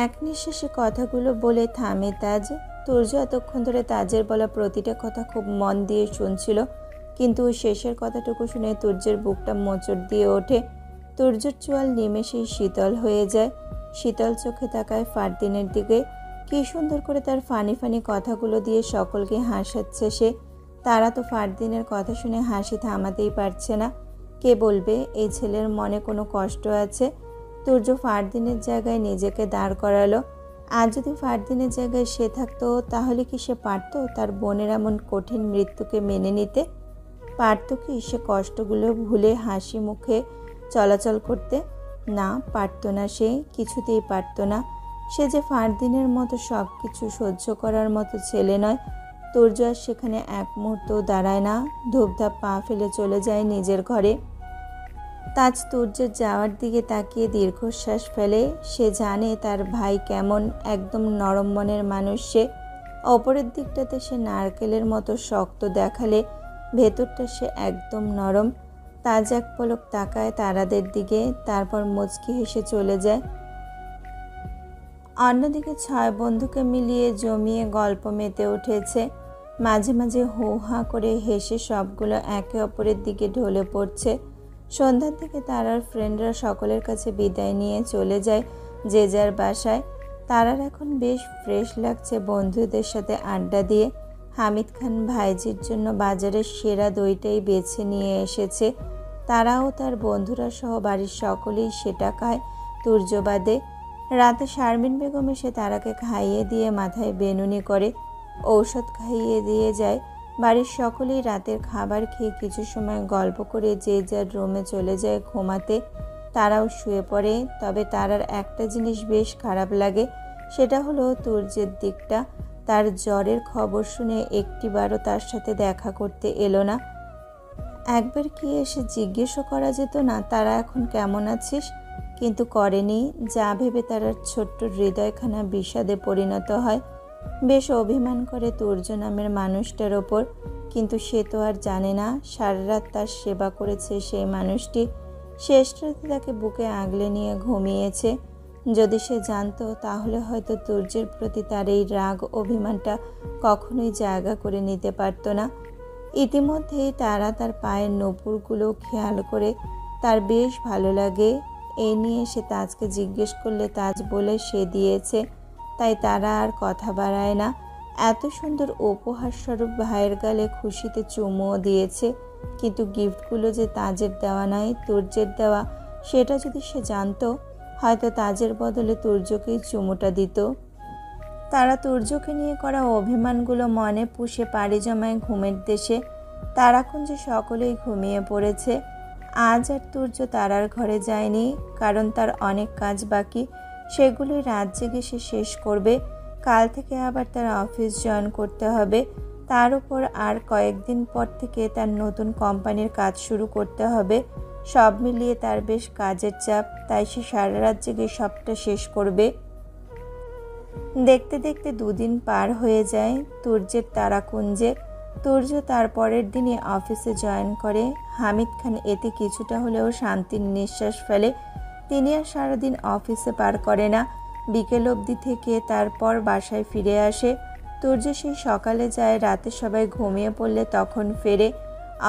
[SPEAKER 2] এক নিঃশ্বাসে কথাগুলো বলে থামে তাজ। তুর্য এতক্ষণ ধরে তাজের বলা প্রতিটা কথা খুব মন দিয়ে শুনছিল, কিন্তু শেষের কথাটুকু শুনে তুর্যের বুকটা মোচড় দিয়ে ওঠে। তুর্যের চোয়াল নিমেষেই শীতল হয়ে যায়। শীতল চোখে তাকায় ফারদিনের দিকে। কি সুন্দর করে তার ফানি ফানি কথাগুলো দিয়ে সকলকে হাসাচ্ছে সে। তারা তো ফারদিনের কথা শুনে হাসি থামাতেই পারছে না। কে বলবে এই ছেলের মনে কোনো কষ্ট আছে? তুর্য ফারদিনের জায়গায় নিজেকে দাঁড় করালো। আর যদি ফারদিনের জায়গায় সে থাকতো তাহলে কি সে পারত তার বোনের এমন কঠিন মৃত্যুকে মেনে নিতে? পারত কি সে কষ্টগুলো ভুলে হাসি মুখে চলাচল করতে? না, পারত না। সে কিছুতেই পারত না। সে যে ফারদিনের মতো সব কিছু সহ্য করার মতো ছেলে নয়। তুর্য আর সেখানে এক মুহূর্তও দাঁড়ায় না। ধূপধাপ পা ফেলে চলে যায় নিজের ঘরে। তাজ তুর্যের যাওয়ার দিকে তাকিয়ে দীর্ঘশ্বাস ফেলে। সে জানে তার ভাই কেমন, একদম নরম মনের মানুষ সে। অপরের দিকটাতে সে নারকেলের মতো শক্ত দেখালে ভেতরটা সে একদম নরম। তাজ এক পলক তাকায় তারাদের দিকে, তারপর মুচকি হেসে চলে যায়। অন্যদিকে 6 বন্ধুকে মিলিয়ে জমিয়ে গল্প মেতে উঠেছে। মাঝে মাঝে হো হা করে হেসে সবগুলো একে অপরের দিকে ঢলে পড়ছে। সন্ধ্যার দিকে তারার ফ্রেন্ডরা সকলের কাছে বিদায় নিয়ে চলে যায় যে যার বাসায়। তারার এখন বেশ ফ্রেশ লাগছে বন্ধুদের সাথে আড্ডা দিয়ে। হামিদ খান ভাইজির জন্য বাজারের সেরা দইটাই বেছে নিয়ে এসেছে। তারাও তার বন্ধুরা সহ বাড়ির সকলেই সেটা খায় তুর্যবাদে। রাতে শারমিন বেগম এসে তারাকে খাইয়ে দিয়ে মাথায় বেনুনি করে, ঔষধ খাইয়ে দিয়ে যায়। বাড়ির সকলেই রাতের খাবার খেয়ে কিছু সময় গল্প করে যে যার রুমে চলে যায় ঘুমাতে। তারাও শুয়ে পড়ে। তবে তারার একটা জিনিস বেশ খারাপ লাগে, সেটা হলো তুর্যের দিকটা। তার জ্বরের খবর শুনে একটিবারও তার সাথে দেখা করতে এলো না। একবার কি এসে জিজ্ঞেসও করা যেত না তারা এখন কেমন আছিস? কিন্তু করেনি। যা ভেবে তার ছোট্ট হৃদয়খানা বিষাদে পরিণত হয়। বেশ অভিমান করে তুর্য নামের মানুষটার ওপর, কিন্তু সে তো আর জানে না সারা রাত তার সেবা করেছে সেই মানুষটি। শেষ রাতে তাকে বুকে আগলে নিয়ে ঘুমিয়েছে। যদি সে জানতো তাহলে হয়তো তুর্যের প্রতি তার এই রাগ অভিমানটা কখনোই জায়গা করে নিতে পারত না। ইতিমধ্যেই তারা তার পায়ের নূপুরগুলো খেয়াল করে তার বেশ ভালো লাগে। এই নিয়ে সে তাজকে জিজ্ঞেস করলে তাজ বলে সে দিয়েছে, তাই তারা আর কথা বাড়ায় না। এত সুন্দর উপহার স্বরূপ ভাইয়ের গালে খুশিতে চুমুও দিয়েছে, কিন্তু গিফটগুলো যে তাজের দেওয়া নয় তুর্যের দেওয়া, সেটা যদি সে জানতো হয়তো তাজের বদলে তুর্যকেই চুমুটা দিত। তারা তুর্যকে নিয়ে করা অভিমানগুলো মনে পুষে পাড়ি জমায় ঘুমের দেশে। তারাকুঞ্জে সকলেই ঘুমিয়ে পড়েছে। আজ আর তুর্য তারার ঘরে যায়নি, কারণ তার অনেক কাজ বাকি, সেগুলোই রাত জেগে সে শেষ করবে। কাল থেকে আবার তার অফিস জয়েন করতে হবে। তার উপর আর কয়েকদিন পর থেকে তার নতুন কোম্পানির কাজ শুরু করতে হবে। সব মিলিয়ে তার বেশ কাজের চাপ, তাই সে সারা রাত জেগে সবটা শেষ করবে। দেখতে দেখতে দুদিন পার হয়ে যায় তুর্যের তারাকুঞ্জে। তুর্য তার পরের দিনই অফিসে জয়েন করে। হামিদ খান এতে কিছুটা হলেও শান্তির নিঃশ্বাস ফেলে। তিনি আর সারাদিন অফিসে পার করে না, বিকেল অবধি থেকে তারপর বাসায় ফিরে আসে। তুর্য সেই সকালে যায়, রাতে সবাই ঘুমিয়ে পড়লে তখন ফেরে।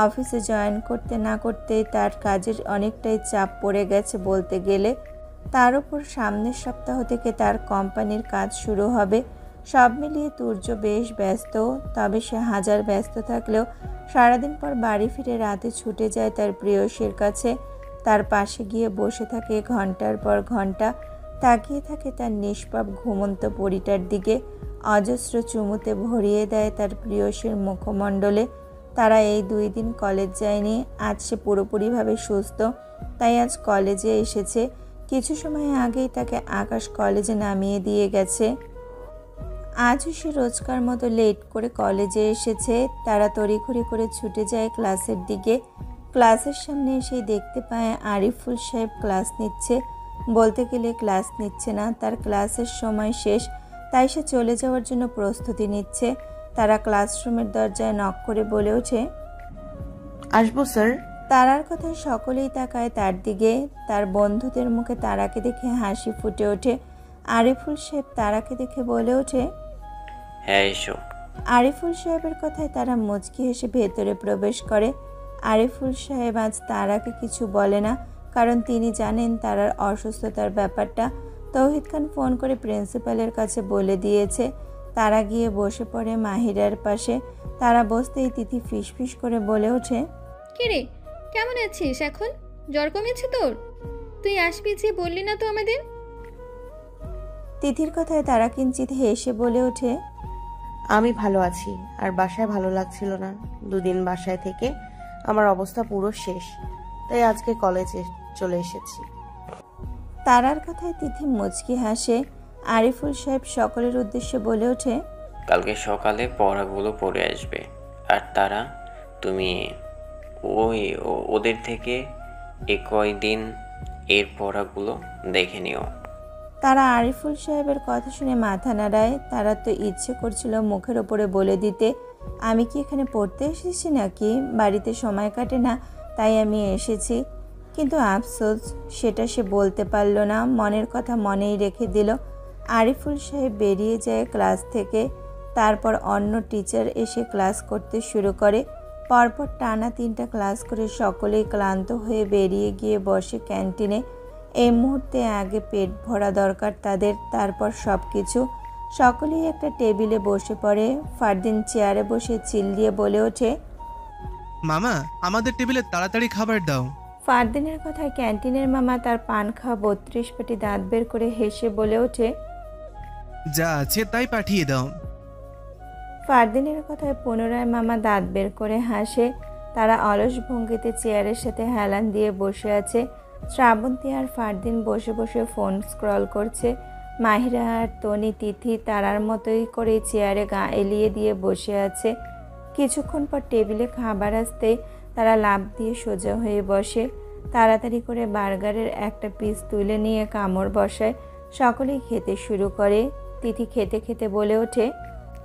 [SPEAKER 2] অফিসে জয়েন করতে না করতেই তার কাজের অনেকটাই চাপ পড়ে গেছে বলতে গেলে। তার উপর সামনের সপ্তাহ থেকে তার কোম্পানির কাজ শুরু হবে। সব মিলিয়ে তুর্য বেশ ব্যস্ত। তবে সে হাজার ব্যস্ত থাকলেও সারাদিন পর বাড়ি ফিরে রাতে ছুটে যায় তার প্রেয়সীর কাছে। তার পাশে গিয়ে বসে থাকে ঘন্টার পর ঘন্টা, তাকিয়ে থাকে তার নিষ্পাপ ঘুমন্ত পরিটার দিকে। অজস্র চুমুতে ভরিয়ে দেয় তার প্রেয়সীর মুখমণ্ডলে। তারা এই 2 দিন কলেজ যায়নি। আজ সে পুরোপুরিভাবে সুস্থ, তাই আজ কলেজে এসেছে। কিছু সময় আগেই তাকে আকাশ কলেজে নামিয়ে দিয়ে গেছে। আজও সে রোজকার মতো লেট করে কলেজে এসেছে। তারা তড়িঘড়ি করে ছুটে যায় ক্লাসের দিকে। ক্লাসের সামনে এসেই দেখতে পায় আরিফুল সাহেব ক্লাস নিচ্ছে। বলতে গেলে ক্লাস নিচ্ছে না, তার ক্লাসের সময় শেষ, তাই সে চলে যাওয়ার জন্য প্রস্তুতি নিচ্ছে। তারা ক্লাসরুমের দরজায় নক করে বলে ওঠে,
[SPEAKER 4] আসবো স্যার।
[SPEAKER 2] তারার কথায় সকলেই তাকায় তার দিকে। তার বন্ধুদের মুখে তারাকে দেখে হাসি ফুটে ওঠে। আরিফুল সাহেব তারাকে দেখে বলে ওঠে,
[SPEAKER 16] হ্যাঁ এসো।
[SPEAKER 2] আরিফুল সাহেবের কথায় তারা মুচকি হেসে ভেতরে প্রবেশ করে। আরিফুল সাহেব আজ তারাকে কিছু বলে না, কারণ তিনি জানেন তারার অসুস্থতার ব্যাপারটা। তৌহিদ খান ফোন করে প্রিন্সিপালের কাছে বলে দিয়েছে। তারা গিয়ে বসে পড়ে মাহিরার পাশে। তারা বসতেই তিথি ফিসফিস করে বলে ওঠে,
[SPEAKER 13] কিরে কেমন আছিস এখন? জ্বর কমেছে তোর? তুই আসবি যে বললি না তো আমাদের?
[SPEAKER 2] তিথির কথায় তারা কিঞ্চিত হেসে বলে ওঠে,
[SPEAKER 4] আমি ভালো আছি, আর বাসায় ভালো লাগছিল না। 2 দিন বাসায় থেকে আমার অবস্থা পুরো শেষ, তাই আজকে কলেজে চলে এসেছি।
[SPEAKER 2] তারার কথায় তিথি মুচকি হাসে। আরিফুল সাহেব সকলের উদ্দেশ্যে বলে ওঠে,
[SPEAKER 16] কালকে সকালে পড়াগুলো পড়ে আসবে। আর তারা তুমি ওদের থেকে কয়দিন এর পড়াগুলো দেখে নিও।
[SPEAKER 2] তারা আরিফুল সাহেবের কথা শুনে মাথা নাড়ায়। তারা তো ইচ্ছে করছিল মুখের ওপরে বলে দিতে, আমি কি এখানে পড়তে এসেছি নাকি? বাড়িতে সময় কাটে না, তাই আমি এসেছি। কিন্তু আফসোস, সেটা সে বলতে পারল না। মনের কথা মনেই রেখে দিল। আরিফুল সাহেব বেরিয়ে যায় ক্লাস থেকে। তারপর অন্য টিচার এসে ক্লাস করতে শুরু করে। পরপর টানা 3টা ক্লাস করে সকলেই ক্লান্ত হয়ে বেরিয়ে গিয়ে বসে ক্যান্টিনে। এই মুহূর্তে আগে পেট ভরা দরকার তাদের, তারপর সব কিছু। সকলেই একটা টেবিলে বসে পড়ে। ফারদিন চেয়ারে বসে চিল্লিয়ে বলে ওঠে,
[SPEAKER 10] মামা আমাদের টেবিলে তাড়াতাড়ি খাবার দাও।
[SPEAKER 2] ফারদিনের কথায় ক্যান্টিনের মামা তার পান খাওয়া 32 পেটি দাঁত বের করে হেসে বলে ওঠে,
[SPEAKER 10] যা আছে তাই পাঠিয়ে দাও।
[SPEAKER 2] ফারদিনের কথায় পুনরায় মামা দাঁত বের করে হাসে। তারা অলস ভঙ্গিতে চেয়ারের সাথে হেলান দিয়ে বসে আছে। শ্রাবন্তী আর ফারদিন বসে বসে ফোন স্ক্রল করছে। মাহিরা আর তনি, তিথি তারার মতোই করে চেয়ারে গা এলিয়ে দিয়ে বসে আছে। কিছুক্ষণ পর টেবিলে খাবার আসতেই তারা লাফ দিয়ে সোজা হয়ে বসে। তাড়াতাড়ি করে বার্গারের একটা পিস তুলে নিয়ে কামড় বসায়। সকলেই খেতে শুরু করে। তিথি খেতে খেতে বলে ওঠে,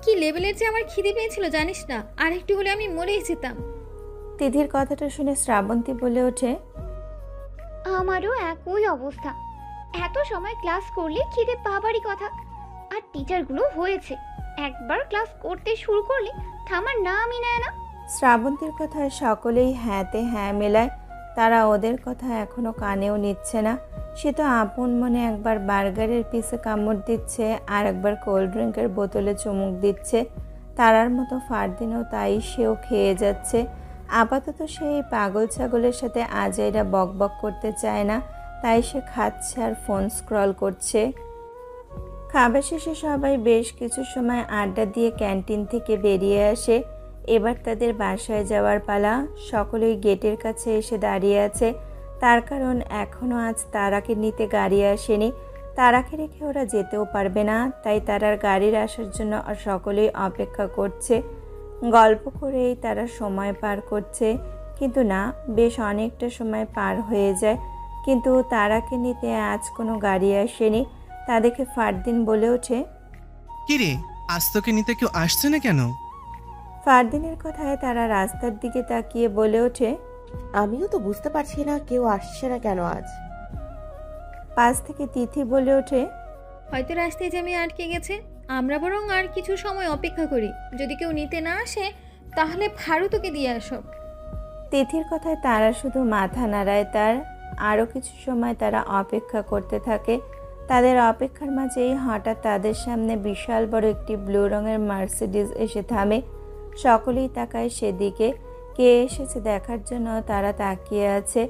[SPEAKER 13] কি লেভেলের যে আমার খিদে পেয়েছিল জানিস না, আর একটু হলে আমি মরেই যেতাম।
[SPEAKER 2] তিথির কথাটা শুনে শ্রাবন্তী বলে ওঠে,
[SPEAKER 15] আমারও একই অবস্থা। এত সময় ক্লাস করলে খিদে পাবারই কথা। আর টিচারগুলো হয়েছে, একবার ক্লাস করতে শুরু করলে থামার নামই নেয় না।
[SPEAKER 2] শ্রাবন্তীর কথায় সকলেই হ্যাঁতে হ্যাঁ মেলায়। তারা ওদের কথা এখনো কানেও নিচ্ছে না। সে তো আপন মনে একবার বার্গারের পিসে কামড় দিচ্ছে, আর একবার কোল্ড ড্রিঙ্কের বোতলে চুমুক দিচ্ছে। তারার মতো ফারদিনও তাই, সেও খেয়ে যাচ্ছে। আপাতত সেই পাগল ছাগলের সাথে আজাইরা বক বক করতে চায় না, তাই সে খাচ্ছে আর ফোন স্ক্রল করছে। খাবার শেষে সবাই বেশ কিছু সময় আড্ডা দিয়ে ক্যান্টিন থেকে বেরিয়ে আসে। এবার তাদের বাসায় যাওয়ার পালা। সকলেই গেটের কাছে এসে দাঁড়িয়ে আছে, তার কারণ এখনও আজ তারাকে নিতে গাড়ি আসেনি। তারাকে রেখে ওরা যেতেও পারবে না, তাই তারার গাড়ির আসার জন্য সকলেই অপেক্ষা করছে। গল্প করেই তারা সময় পার করছে, কিন্তু না, বেশ অনেকটা সময় পার হয়ে যায়, কিন্তু তারাকে নিতে আজ কোনো গাড়ি আসেনি। তা দেখে ফারদিন বলে ওঠে,
[SPEAKER 10] কিরে, আজ তোকে নিতে কেউ আসছে না কেন?
[SPEAKER 2] ফারদিনের কথায় তারা রাস্তার দিকে তাকিয়ে বলে ওঠে,
[SPEAKER 4] আমিও তো বুঝতে পারছি না কেউ আসছে না কেন আজ।
[SPEAKER 2] পাশ থেকে তিথি বলে ওঠে,
[SPEAKER 13] হয়তো রাস্তায় জ্যামে আটকে গেছে। আমরা বরং আর কিছু সময় অপেক্ষা করি, যদি কেউ নিতে না আসে তাহলে ফারু তোকে দিয়ে আসো।
[SPEAKER 2] তিথির কথায় তারা শুধু মাথা নাড়ায়। তার আরও কিছু সময় তারা অপেক্ষা করতে থাকে। তাদের অপেক্ষার মাঝেই হঠাৎ তাদের সামনে বিশাল বড় একটি ব্লু রঙের মার্সিডিজ এসে থামে। সকলেই তাকায় সেদিকে। কে এসেছে দেখার জন্য তারা তাকিয়ে আছে,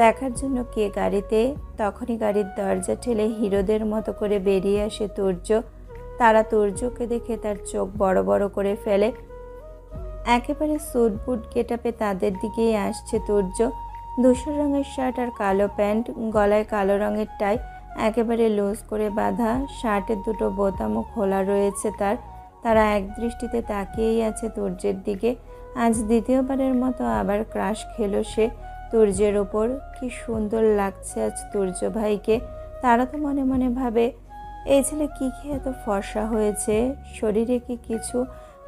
[SPEAKER 2] দেখার জন্য কে গাড়িতে। তখনই গাড়ির দরজা ঠেলে হিরোদের মতো করে বেরিয়ে আসে তুর্য। তারা তুর্যকে দেখে তার চোখ বড় বড় করে ফেলে। একেবারে স্যুট বুট গেটআপে তাদের দিকেই আসছে তুর্য। ধূসর রঙের শার্ট আর কালো প্যান্ট, গলায় কালো রঙের টাই একেবারে লুজ করে বাঁধা, শার্টের দুটো বোতামও খোলা রয়েছে তার। তারা এক দৃষ্টিতে তাকিয়েই আছে তুর্যের দিকে। আজ দ্বিতীয়বারের মতো আবার ক্রাশ খেলো সে তুর্যের ওপর। কি সুন্দর লাগছে আজ তুর্য ভাইকে। তারা তো মনে মনে ভাবে, এই ছেলে কী খেয়ে এত ফর্সা হয়েছে, শরীরে কি কিছু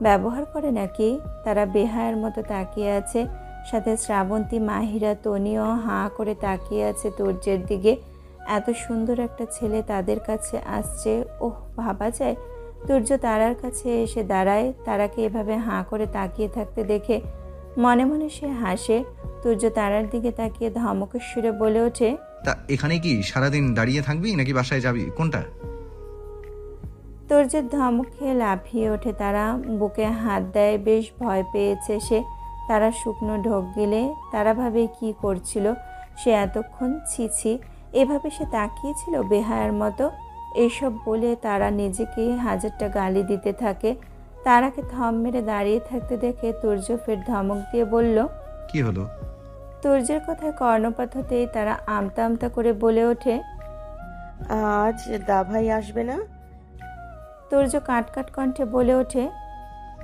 [SPEAKER 2] ব্যবহার করে নাকি। তারা বেহায়ের মতো তাকিয়ে আছে, সাথে শ্রাবন্তী, মাহিরা, তনিও হাঁ করে তাকিয়ে আছে তুর্যের দিকে। এত সুন্দর একটা ছেলে তাদের কাছে আসছে, ওহ, ভাবা যায়। তুর্য তারার কাছে এসে দাঁড়ায়। তারাকে এভাবে হাঁ করে তাকিয়ে থাকতে দেখে মনে মনে সে হাসে। তুর্য তারার দিকে তাকিয়ে ধমকের সুরে বলে ওঠে,
[SPEAKER 7] তা এখানে কি সারাদিন দাঁড়িয়ে থাকবি নাকি বাসায় যাবি, কোনটা?
[SPEAKER 2] তুর্যের ধমক খেয়ে লাফিয়ে ওঠে তারা, বুকে হাত দেয়। বেশ ভয় পেয়েছে সে। তারা শুকনো ঢোক গেলে তারা ভাবে কি করছিল সে এতক্ষণ। ছিছি, এভাবে সে তাকিয়েছিল বেহায়ার মতো। এইসব বলে তারা নিজেকে হাজারটা গালি দিতে থাকে। তারাকে থম মেরে দাঁড়িয়ে থাকতে দেখে তুর্য ফের ধমক দিয়ে বলল,
[SPEAKER 7] কি হলো?
[SPEAKER 2] তুর্যের কথায় কর্ণপাত হতেই তারা আমতা আমতা করে বলে ওঠে,
[SPEAKER 4] আজ দা ভাই আসবে না?
[SPEAKER 2] তুর্য কাটকাট কণ্ঠে বলে ওঠে,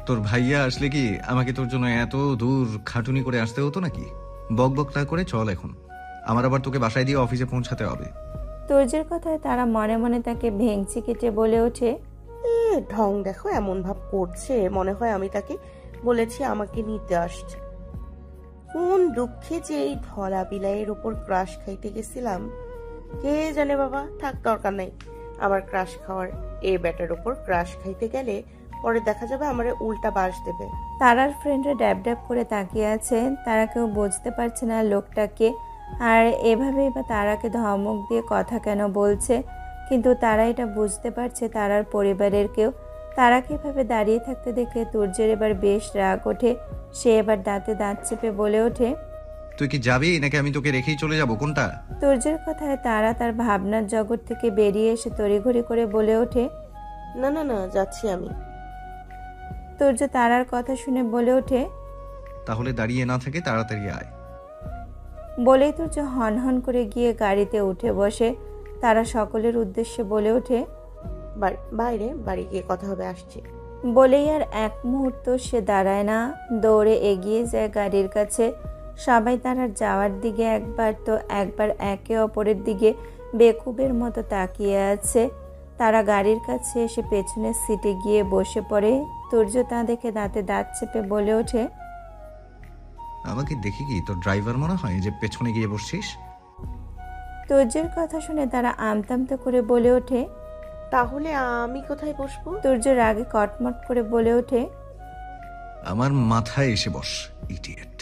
[SPEAKER 7] তোর ভাইয়া আসলে কি আমাকে তোর জন্য এত দূর খাটুনি করে আসতে হতো নাকি? বক বক না করে চল এখন, আমার আবার তোকে বাসায় দিয়ে অফিসে পৌঁছাতে হবে।
[SPEAKER 2] তুর্যের কথায় তারা মনে মনে তাকে ভেঙচি কেটে বলে ওঠে,
[SPEAKER 4] ঢং দেখো, এমন ভাব করছে মনে হয় আমি তাকে বলেছি আমাকে নিতে আসছে। কোন দুঃখে যে এই ধলা বিলাইয়ের ওপর ক্রাশ খাইতে গেছিলাম কে জানে বাবা। থাক, দরকার নাই আমার ক্রাশ খাওয়ার। এই ব্যাটার ওপর ক্রাশ খাইতে গেলে পরে দেখা যাবে আমারে উল্টা বাস দেবে।
[SPEAKER 2] তারার ফ্রেন্ডরা ড্যাব ড্যাব করে তাকিয়ে আছে। তারা কেউ বুঝতে পারছে না লোকটাকে, আর এভাবেই বা তারাকে ধমক দিয়ে কথা কেন বলছে। কিন্তু তারা এটা বুঝতে পারছে তারার পরিবারের কেউ। তারাকে এভাবে দাঁড়িয়ে থাকতে দেখে তুর্যের এবার বেশ রাগ ওঠে। সে এবার দাঁতে দাঁত চেপে বলে ওঠে,
[SPEAKER 7] তুই কি যাবি নাকি আমি তোকে রেখেই চলে যাব, কোনটা?
[SPEAKER 2] তুর্যের কথায় তারা তার ভাবনার জগৎ থেকে বেরিয়ে এসে তড়িঘড়ি করে বলে ওঠে,
[SPEAKER 4] না না না, যাচ্ছি আমি।
[SPEAKER 2] তুর্য তারার কথা শুনে বলে ওঠে,
[SPEAKER 7] তাহলে দাঁড়িয়ে না থেকে তাড়াতাড়ি আয়।
[SPEAKER 2] বলেই তুর্য হনহন করে গিয়ে গাড়িতে উঠে বসে। তারা সকলের উদ্দেশ্যে বলে ওঠে,
[SPEAKER 4] বাইরে বাড়ি গিয়ে কথা হবে, আসছে।
[SPEAKER 2] বলেই আর এক মুহূর্ত সে দাঁড়ায় না, দৌড়ে এগিয়ে যায় গাড়ির কাছে। সবাই তারা যাওয়ার দিকে একবার তো একবার একে অপরের দিকে বেকুবের মতো তাকিয়ে আছে। তারা গাড়ির কাছে এসে পেছনের সিটে গিয়ে বসে পড়ে। তুর্য তা দেখে দাঁতে দাঁত চেপে বলে ওঠে,
[SPEAKER 7] আমাকে দেখে কি তোর ড্রাইভার মনে হয় যে পেছনে গিয়ে বসছিস?
[SPEAKER 2] তুর্যের কথা শুনে তারা আমতামতা করে বলে ওঠে,
[SPEAKER 4] তাহলে আমি কোথায় বসবো?
[SPEAKER 2] তুর্য রাগে কটমট করে বলে ওঠে,
[SPEAKER 7] আমার মাথায় এসে বস, ইডিয়েট।